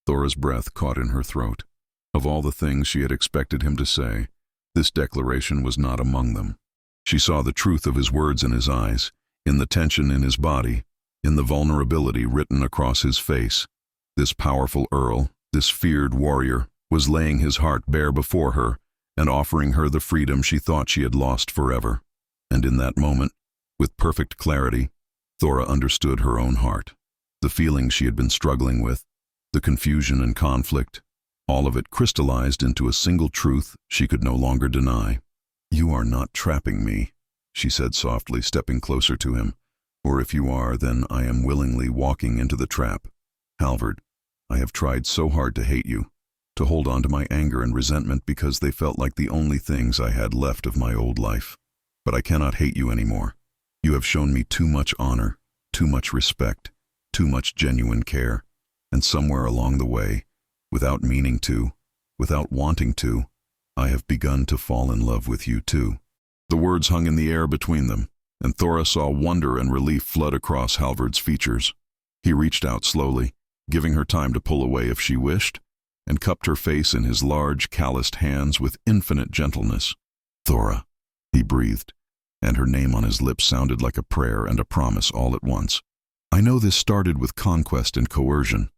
Thora's breath caught in her throat. Of all the things she had expected him to say, this declaration was not among them. She saw the truth of his words in his eyes, in the tension in his body, in the vulnerability written across his face. This powerful Earl, This feared warrior was laying his heart bare before her and offering her the freedom she thought she had lost forever. And in that moment, with perfect clarity, Thora understood her own heart. The feelings she had been struggling with, the confusion and conflict, all of it crystallized into a single truth she could no longer deny. "You are not trapping me," she said softly, stepping closer to him. "Or if you are, then I am willingly walking into the trap. Halvard, I have tried so hard to hate you, to hold on to my anger and resentment because they felt like the only things I had left of my old life. But I cannot hate you anymore. You have shown me too much honor, too much respect, too much genuine care, and somewhere along the way, without meaning to, without wanting to, I have begun to fall in love with you too." The words hung in the air between them, and Thora saw wonder and relief flood across Halvard's features. He reached out slowly, giving her time to pull away if she wished, and cupped her face in his large, calloused hands with infinite gentleness. "Thora," he breathed, and her name on his lips sounded like a prayer and a promise all at once. "I know this started with conquest and coercion,"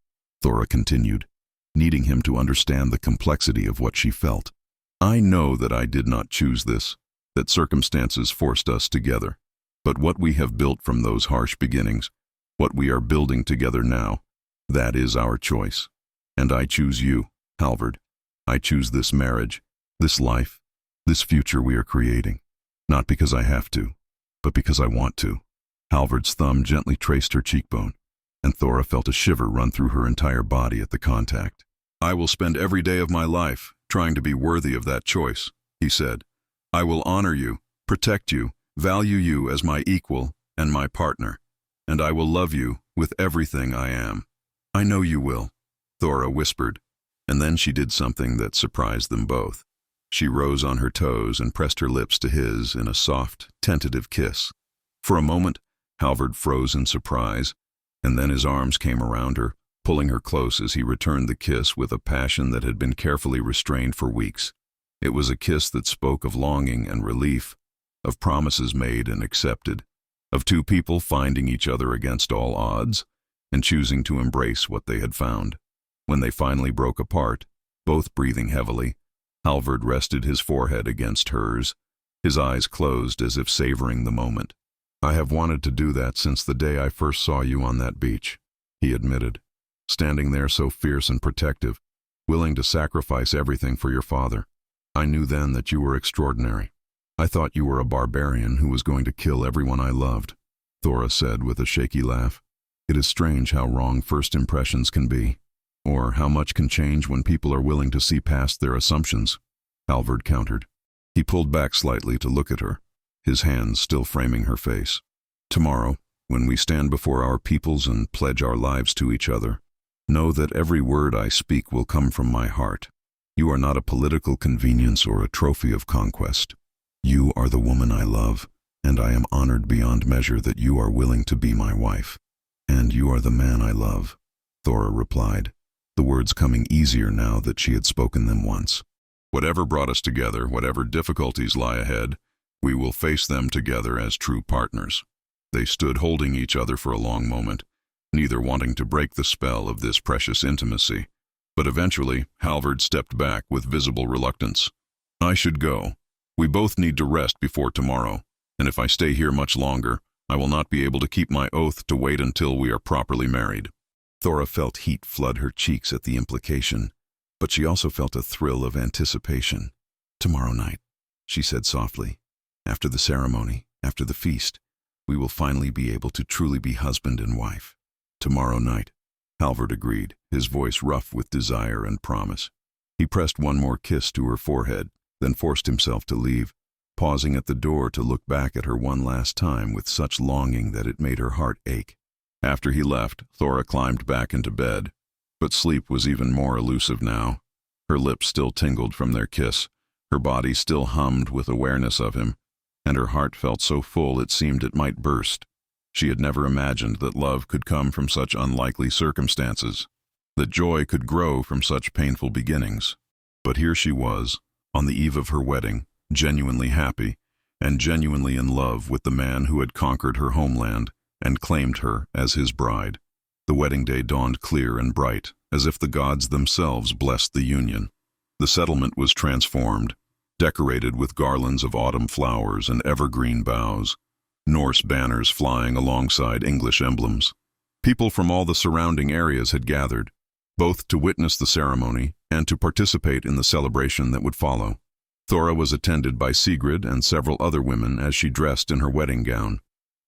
Thora continued, needing him to understand the complexity of what she felt. "I know that I did not choose this, that circumstances forced us together. But what we have built from those harsh beginnings, what we are building together now, that is our choice. And I choose you, Halvard. I choose this marriage, this life, this future we are creating. Not because I have to, but because I want to." Halvard's thumb gently traced her cheekbone, and Thora felt a shiver run through her entire body at the contact. "I will spend every day of my life trying to be worthy of that choice," he said. "I will honor you, protect you, value you as my equal and my partner, and I will love you with everything I am." "I know you will," Thora whispered, and then she did something that surprised them both. She rose on her toes and pressed her lips to his in a soft, tentative kiss. For a moment, Halvard froze in surprise, and then his arms came around her, pulling her close as he returned the kiss with a passion that had been carefully restrained for weeks. It was a kiss that spoke of longing and relief, of promises made and accepted, of two people finding each other against all odds and choosing to embrace what they had found. When they finally broke apart, both breathing heavily, Halvard rested his forehead against hers, his eyes closed as if savoring the moment. "I have wanted to do that since the day I first saw you on that beach," he admitted, "standing there so fierce and protective, willing to sacrifice everything for your father. I knew then that you were extraordinary. I thought you were a barbarian who was going to kill everyone I loved," Thora said with a shaky laugh. "It is strange how wrong first impressions can be, or how much can change when people are willing to see past their assumptions," Halvard countered. He pulled back slightly to look at her, his hands still framing her face. "Tomorrow, when we stand before our peoples and pledge our lives to each other, know that every word I speak will come from my heart. You are not a political convenience or a trophy of conquest. You are the woman I love, and I am honored beyond measure that you are willing to be my wife. And you are the man I love," Thora replied, the words coming easier now that she had spoken them once. "Whatever brought us together, whatever difficulties lie ahead, we will face them together as true partners." They stood holding each other for a long moment, neither wanting to break the spell of this precious intimacy. But eventually, Halvard stepped back with visible reluctance. "I should go. We both need to rest before tomorrow, and if I stay here much longer, I will not be able to keep my oath to wait until we are properly married." Thora felt heat flood her cheeks at the implication, but she also felt a thrill of anticipation. "Tomorrow night," she said softly, "after the ceremony, after the feast, we will finally be able to truly be husband and wife." "Tomorrow night," Halvard agreed, his voice rough with desire and promise. He pressed one more kiss to her forehead, then forced himself to leave, pausing at the door to look back at her one last time with such longing that it made her heart ache. After he left, Thora climbed back into bed, but sleep was even more elusive now. Her lips still tingled from their kiss, her body still hummed with awareness of him, and her heart felt so full it seemed it might burst. She had never imagined that love could come from such unlikely circumstances, that joy could grow from such painful beginnings. But here she was, on the eve of her wedding, genuinely happy, and genuinely in love with the man who had conquered her homeland and claimed her as his bride. The wedding day dawned clear and bright, as if the gods themselves blessed the union. The settlement was transformed, decorated with garlands of autumn flowers and evergreen boughs, Norse banners flying alongside English emblems. People from all the surrounding areas had gathered, both to witness the ceremony and to participate in the celebration that would follow. Thora was attended by Sigrid and several other women as she dressed in her wedding gown.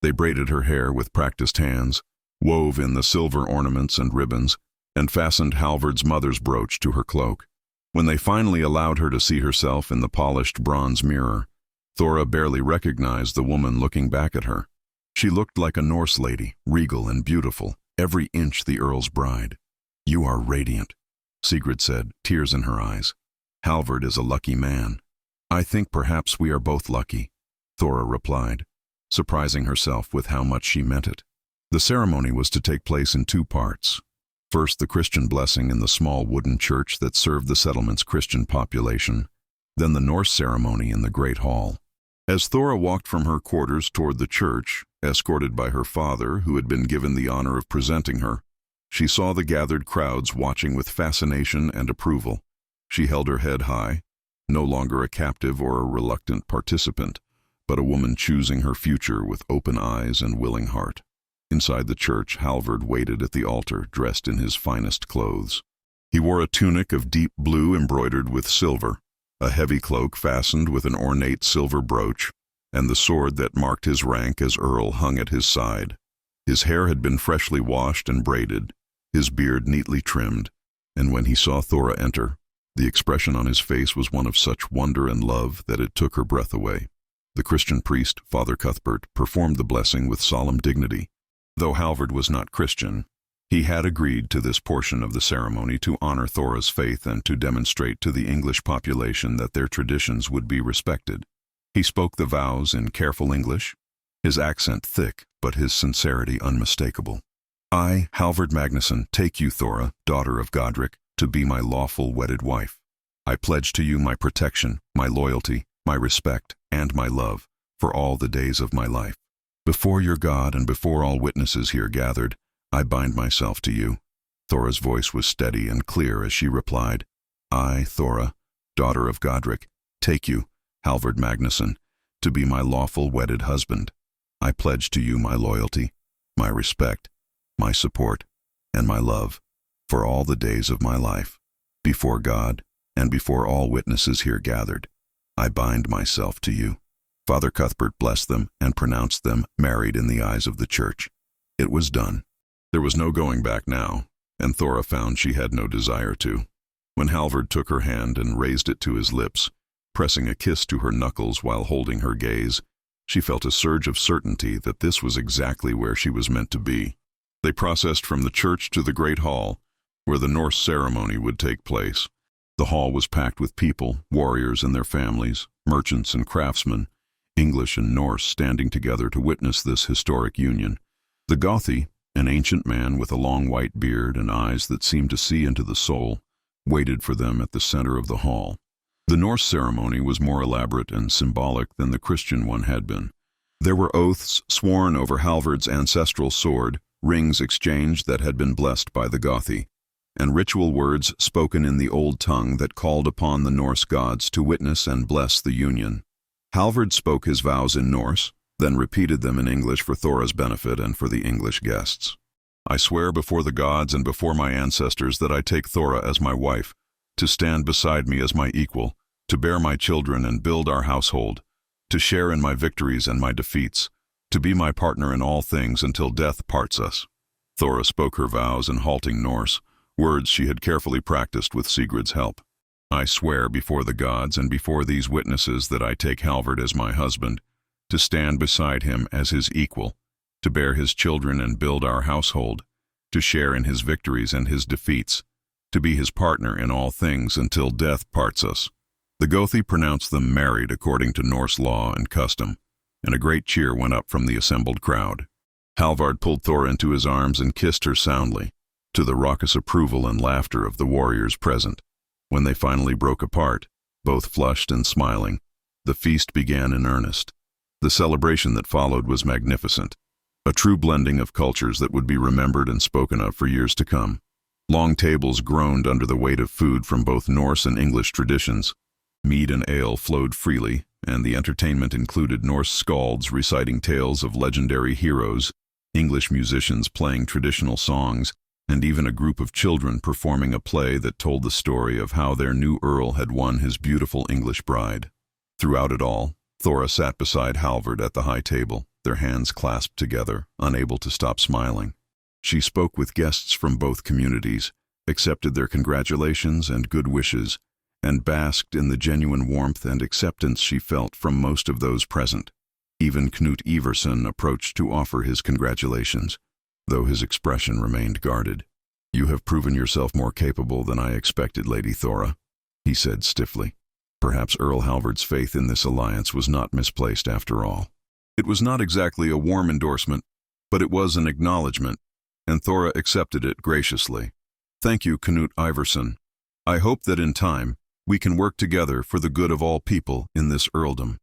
They braided her hair with practiced hands, wove in the silver ornaments and ribbons, and fastened Halvard's mother's brooch to her cloak. When they finally allowed her to see herself in the polished bronze mirror, Thora barely recognized the woman looking back at her. She looked like a Norse lady, regal and beautiful, every inch the Earl's bride. "You are radiant," Sigrid said, tears in her eyes. "Halvard is a lucky man." "I think perhaps we are both lucky," Thora replied, surprising herself with how much she meant it. The ceremony was to take place in two parts. First, the Christian blessing in the small wooden church that served the settlement's Christian population, then the Norse ceremony in the Great Hall. As Thora walked from her quarters toward the church, escorted by her father, who had been given the honor of presenting her, she saw the gathered crowds watching with fascination and approval. She held her head high, no longer a captive or a reluctant participant, but a woman choosing her future with open eyes and willing heart. Inside the church, Halvard waited at the altar, dressed in his finest clothes. He wore a tunic of deep blue embroidered with silver, a heavy cloak fastened with an ornate silver brooch, and the sword that marked his rank as Earl hung at his side. His hair had been freshly washed and braided, his beard neatly trimmed, and when he saw Thora enter, the expression on his face was one of such wonder and love that it took her breath away. The Christian priest, Father Cuthbert, performed the blessing with solemn dignity. Though Halvard was not Christian, he had agreed to this portion of the ceremony to honor Thora's faith and to demonstrate to the English population that their traditions would be respected. He spoke the vows in careful English, his accent thick, but his sincerity unmistakable. "I, Halvard Magnusson, take you, Thora, daughter of Godric, to be my lawful wedded wife. I pledge to you my protection, my loyalty, my respect, and my love for all the days of my life. Before your God and before all witnesses here gathered, I bind myself to you." Thora's voice was steady and clear as she replied, "I, Thora, daughter of Godric, take you, Halvard Magnusson, to be my lawful wedded husband. I pledge to you my loyalty, my respect, my support, and my love for all the days of my life. Before God and before all witnesses here gathered, I bind myself to you." Father Cuthbert blessed them and pronounced them married in the eyes of the church. It was done. There was no going back now, and Thora found she had no desire to. When Halvard took her hand and raised it to his lips, pressing a kiss to her knuckles while holding her gaze, she felt a surge of certainty that this was exactly where she was meant to be. They processed from the church to the Great Hall, where the Norse ceremony would take place. The hall was packed with people, warriors and their families, merchants and craftsmen, English and Norse standing together to witness this historic union. The Gothi, an ancient man with a long white beard and eyes that seemed to see into the soul, waited for them at the center of the hall. The Norse ceremony was more elaborate and symbolic than the Christian one had been. There were oaths sworn over Halvard's ancestral sword, rings exchanged that had been blessed by the Gothi, and ritual words spoken in the old tongue that called upon the Norse gods to witness and bless the union. Halvard spoke his vows in Norse, then repeated them in English for Thora's benefit and for the English guests. "I swear before the gods and before my ancestors that I take Thora as my wife, to stand beside me as my equal, to bear my children and build our household, to share in my victories and my defeats, to be my partner in all things until death parts us." Thora spoke her vows in halting Norse, words she had carefully practiced with Sigrid's help. "I swear before the gods and before these witnesses that I take Halvard as my husband, to stand beside him as his equal, to bear his children and build our household, to share in his victories and his defeats, to be his partner in all things until death parts us." The Gothi pronounced them married according to Norse law and custom, and a great cheer went up from the assembled crowd. Halvard pulled Thora into his arms and kissed her soundly, to the raucous approval and laughter of the warriors present. When they finally broke apart, both flushed and smiling, the feast began in earnest. The celebration that followed was magnificent, a true blending of cultures that would be remembered and spoken of for years to come. Long tables groaned under the weight of food from both Norse and English traditions. Mead and ale flowed freely, and the entertainment included Norse skalds reciting tales of legendary heroes, English musicians playing traditional songs, and even a group of children performing a play that told the story of how their new earl had won his beautiful English bride. Throughout it all, Thora sat beside Halvard at the high table, their hands clasped together, unable to stop smiling. She spoke with guests from both communities, accepted their congratulations and good wishes, and basked in the genuine warmth and acceptance she felt from most of those present. Even Knut Iversen approached to offer his congratulations, though his expression remained guarded. "You have proven yourself more capable than I expected, Lady Thora," he said stiffly. Perhaps Earl Halvard's faith in this alliance was not misplaced after all. It was not exactly a warm endorsement, but it was an acknowledgement, and Thora accepted it graciously. "Thank you, Knut Iversen. I hope that in time, we can work together for the good of all people in this earldom."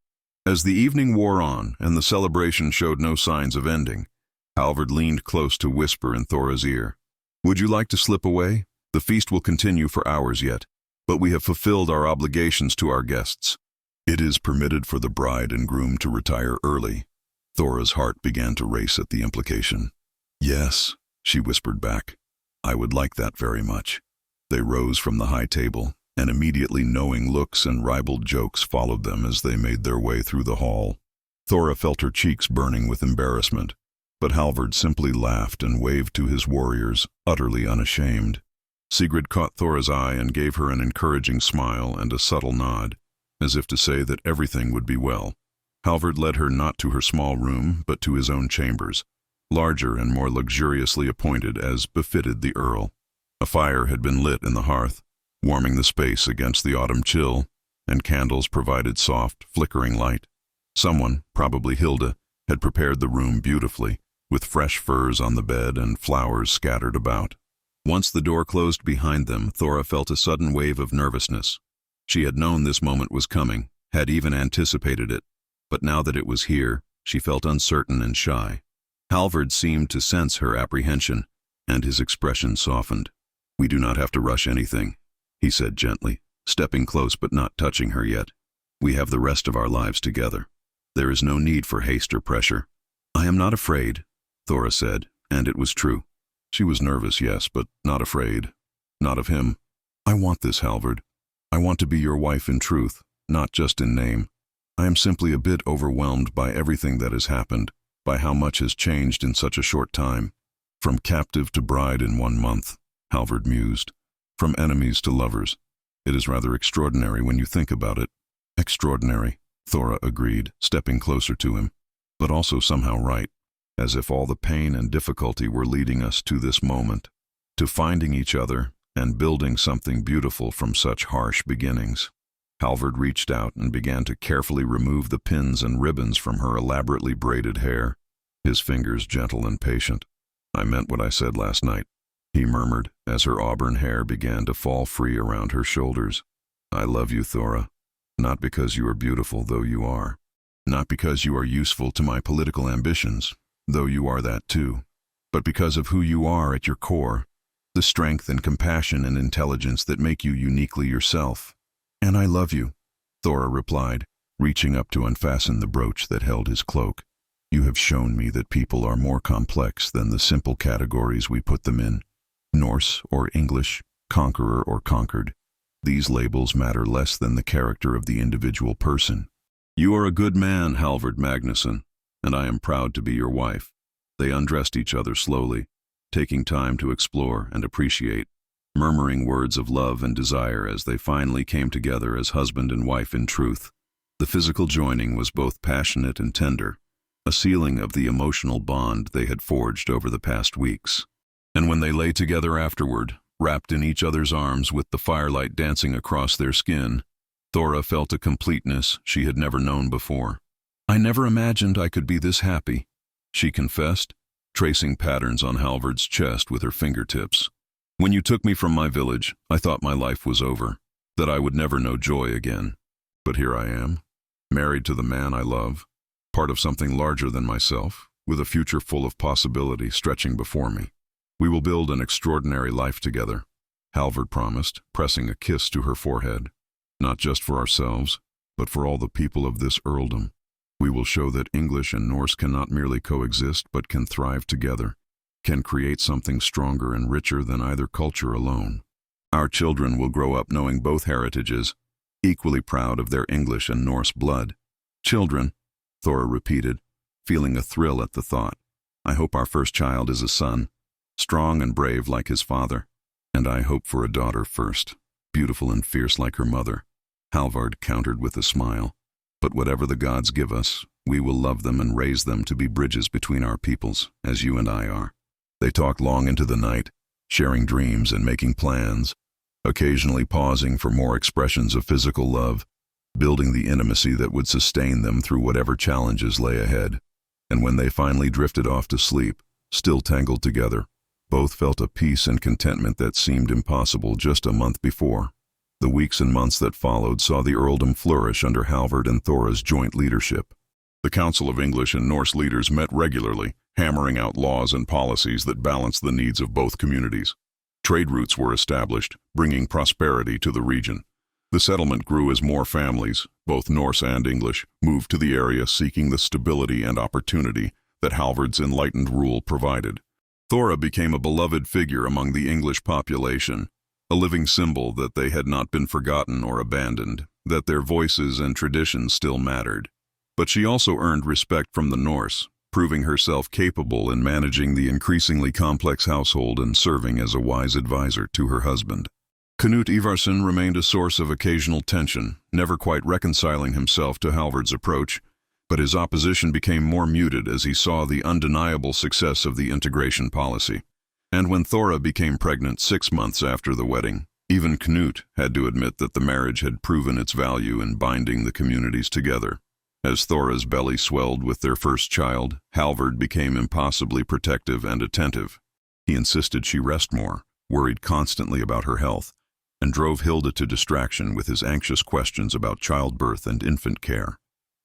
As the evening wore on and the celebration showed no signs of ending, Halvard leaned close to whisper in Thora's ear. "Would you like to slip away? The feast will continue for hours yet, but we have fulfilled our obligations to our guests. It is permitted for the bride and groom to retire early." Thora's heart began to race at the implication. "Yes," she whispered back. "I would like that very much." They rose from the high table, and immediately knowing looks and ribald jokes followed them as they made their way through the hall. Thora felt her cheeks burning with embarrassment, but Halvard simply laughed and waved to his warriors, utterly unashamed. Sigrid caught Thora's eye and gave her an encouraging smile and a subtle nod, as if to say that everything would be well. Halvard led her not to her small room, but to his own chambers, larger and more luxuriously appointed as befitted the earl. A fire had been lit in the hearth, warming the space against the autumn chill, and candles provided soft, flickering light. Someone, probably Hilda, had prepared the room beautifully, with fresh furs on the bed and flowers scattered about. Once the door closed behind them, Thora felt a sudden wave of nervousness. She had known this moment was coming, had even anticipated it, but now that it was here, she felt uncertain and shy. Halvard seemed to sense her apprehension, and his expression softened. "We do not have to rush anything," he said gently, stepping close but not touching her yet. "We have the rest of our lives together. There is no need for haste or pressure." "I am not afraid," Thora said, and it was true. She was nervous, yes, but not afraid. Not of him. "I want this, Halvard. I want to be your wife in truth, not just in name. I am simply a bit overwhelmed by everything that has happened, by how much has changed in such a short time. From captive to bride in 1 month," Halvard mused. "From enemies to lovers. It is rather extraordinary when you think about it." "Extraordinary," Thora agreed, stepping closer to him, "but also somehow right, as if all the pain and difficulty were leading us to this moment, to finding each other and building something beautiful from such harsh beginnings." Halvard reached out and began to carefully remove the pins and ribbons from her elaborately braided hair, his fingers gentle and patient. "I meant what I said last night," he murmured as her auburn hair began to fall free around her shoulders. "I love you, Thora. Not because you are beautiful, though you are. Not because you are useful to my political ambitions, though you are that too. But because of who you are at your core, the strength and compassion and intelligence that make you uniquely yourself." "And I love you," Thora replied, reaching up to unfasten the brooch that held his cloak. "You have shown me that people are more complex than the simple categories we put them in. Norse or English, conqueror or conquered. These labels matter less than the character of the individual person. You are a good man, Halvard Magnusson, and I am proud to be your wife." They undressed each other slowly, taking time to explore and appreciate, murmuring words of love and desire as they finally came together as husband and wife in truth. The physical joining was both passionate and tender, a sealing of the emotional bond they had forged over the past weeks. And when they lay together afterward, wrapped in each other's arms with the firelight dancing across their skin, Thora felt a completeness she had never known before. "I never imagined I could be this happy," she confessed, tracing patterns on Halvard's chest with her fingertips. "When you took me from my village, I thought my life was over, that I would never know joy again. But here I am, married to the man I love, part of something larger than myself, with a future full of possibility stretching before me." We will build an extraordinary life together, Halvard promised, pressing a kiss to her forehead. Not just for ourselves, but for all the people of this earldom. We will show that English and Norse cannot merely coexist, but can thrive together, can create something stronger and richer than either culture alone. Our children will grow up knowing both heritages, equally proud of their English and Norse blood. Children, Thora repeated, feeling a thrill at the thought. I hope our first child is a son, strong and brave like his father. And I hope for a daughter first, beautiful and fierce like her mother, Halvard countered with a smile. But whatever the gods give us, we will love them and raise them to be bridges between our peoples, as you and I are. They talked long into the night, sharing dreams and making plans, occasionally pausing for more expressions of physical love, building the intimacy that would sustain them through whatever challenges lay ahead. And when they finally drifted off to sleep, still tangled together, both felt a peace and contentment that seemed impossible just a month before. The weeks and months that followed saw the earldom flourish under Halvard and Thora's joint leadership. The Council of English and Norse leaders met regularly, hammering out laws and policies that balanced the needs of both communities. Trade routes were established, bringing prosperity to the region. The settlement grew as more families, both Norse and English, moved to the area seeking the stability and opportunity that Halvard's enlightened rule provided. Thora became a beloved figure among the English population, a living symbol that they had not been forgotten or abandoned, that their voices and traditions still mattered. But she also earned respect from the Norse, proving herself capable in managing the increasingly complex household and serving as a wise advisor to her husband. Knut Ivarsson remained a source of occasional tension, never quite reconciling himself to Halvard's approach, but his opposition became more muted as he saw the undeniable success of the integration policy. And when Thora became pregnant 6 months after the wedding, even Knut had to admit that the marriage had proven its value in binding the communities together. As Thora's belly swelled with their first child, Halvard became impossibly protective and attentive. He insisted she rest more, worried constantly about her health, and drove Hilda to distraction with his anxious questions about childbirth and infant care.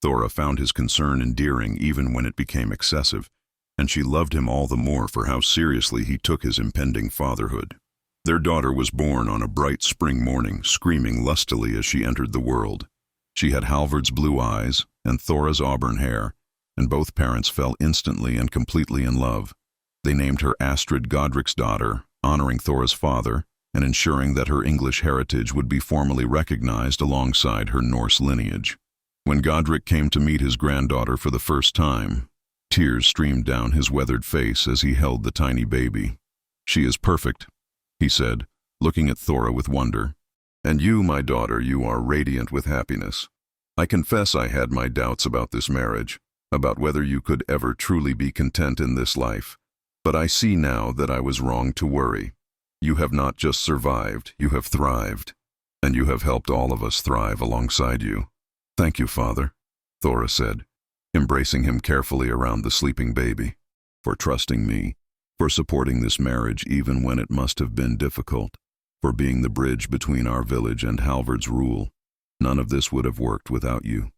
Thora found his concern endearing even when it became excessive, and she loved him all the more for how seriously he took his impending fatherhood. Their daughter was born on a bright spring morning, screaming lustily as she entered the world. She had Halvard's blue eyes and Thora's auburn hair, and both parents fell instantly and completely in love. They named her Astrid Godric's daughter, honoring Thora's father and ensuring that her English heritage would be formally recognized alongside her Norse lineage. When Godric came to meet his granddaughter for the first time, tears streamed down his weathered face as he held the tiny baby. "She is perfect," he said, looking at Thora with wonder. "And you, my daughter, you are radiant with happiness. I confess I had my doubts about this marriage, about whether you could ever truly be content in this life. But I see now that I was wrong to worry. You have not just survived, you have thrived, and you have helped all of us thrive alongside you." "Thank you, Father," Thora said, embracing him carefully around the sleeping baby, "for trusting me, for supporting this marriage even when it must have been difficult, for being the bridge between our village and Halvard's rule. None of this would have worked without you."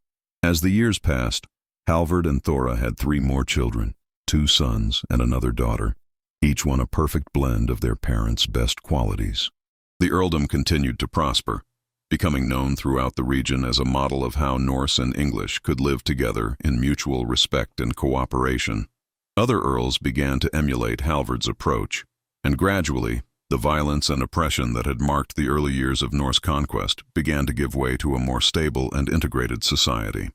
As the years passed, Halvard and Thora had 3 more children, 2 sons and another daughter, each one a perfect blend of their parents' best qualities. The earldom continued to prosper, becoming known throughout the region as a model of how Norse and English could live together in mutual respect and cooperation. Other earls began to emulate Halvard's approach, and gradually, the violence and oppression that had marked the early years of Norse conquest began to give way to a more stable and integrated society.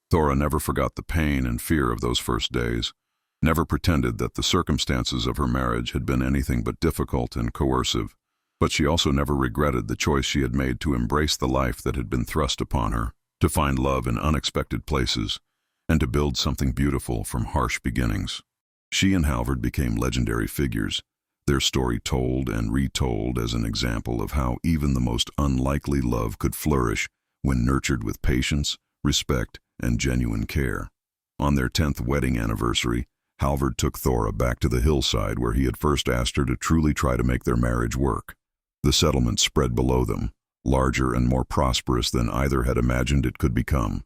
Thora never forgot the pain and fear of those first days, never pretended that the circumstances of her marriage had been anything but difficult and coercive. But she also never regretted the choice she had made to embrace the life that had been thrust upon her, to find love in unexpected places, and to build something beautiful from harsh beginnings. She and Halvard became legendary figures, their story told and retold as an example of how even the most unlikely love could flourish when nurtured with patience, respect, and genuine care. On their 10th wedding anniversary, Halvard took Thora back to the hillside where he had first asked her to truly try to make their marriage work. The settlement spread below them, larger and more prosperous than either had imagined it could become.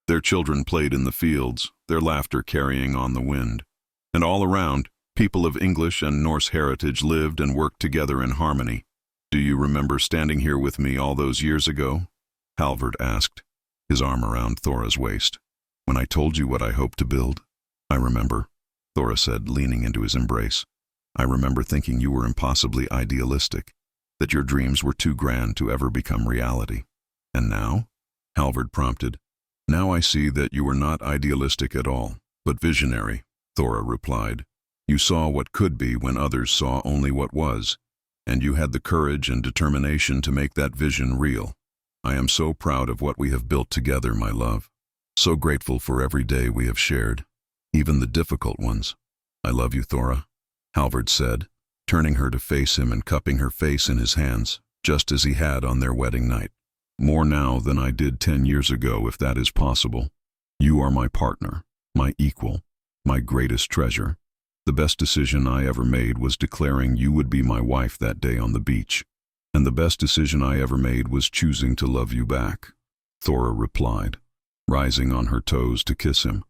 Their children played in the fields, their laughter carrying on the wind. And all around, People of English and Norse heritage lived and worked together in harmony. Do you remember standing here with me all those years ago? Halvard asked, his arm around Thora's waist. When I told you what I hoped to build? I remember, Thora said, leaning into his embrace. I remember thinking you were impossibly idealistic, that your dreams were too grand to ever become reality. And now? Halvard prompted. Now I see that you were not idealistic at all, but visionary, Thora replied. You saw what could be when others saw only what was, and you had the courage and determination to make that vision real. I am so proud of what we have built together, my love. So grateful for every day we have shared, even the difficult ones. I love you, Thora, Halvard said, turning her to face him and cupping her face in his hands, just as he had on their wedding night. More now than I did 10 years ago, if that is possible. You are my partner, my equal, my greatest treasure. The best decision I ever made was declaring you would be my wife that day on the beach. And the best decision I ever made was choosing to love you back, Thora replied, rising on her toes to kiss him,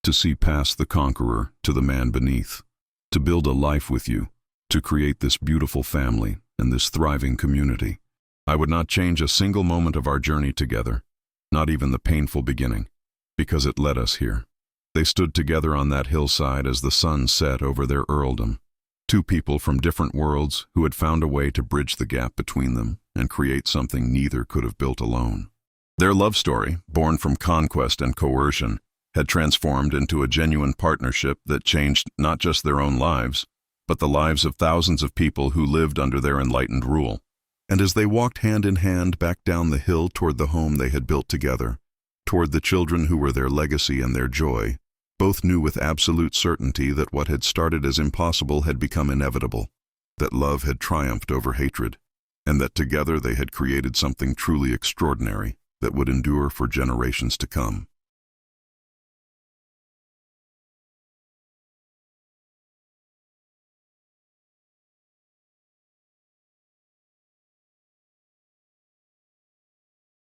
to see past the conqueror to the man beneath, to build a life with you, to create this beautiful family and this thriving community. I would not change a single moment of our journey together, not even the painful beginning, because it led us here. They stood together on that hillside as the sun set over their earldom, two people from different worlds who had found a way to bridge the gap between them and create something neither could have built alone. Their love story, born from conquest and coercion, had transformed into a genuine partnership that changed not just their own lives, but the lives of thousands of people who lived under their enlightened rule. And as they walked hand in hand back down the hill toward the home they had built together, toward the children who were their legacy and their joy, both knew with absolute certainty that what had started as impossible had become inevitable, that love had triumphed over hatred, and that together they had created something truly extraordinary that would endure for generations to come.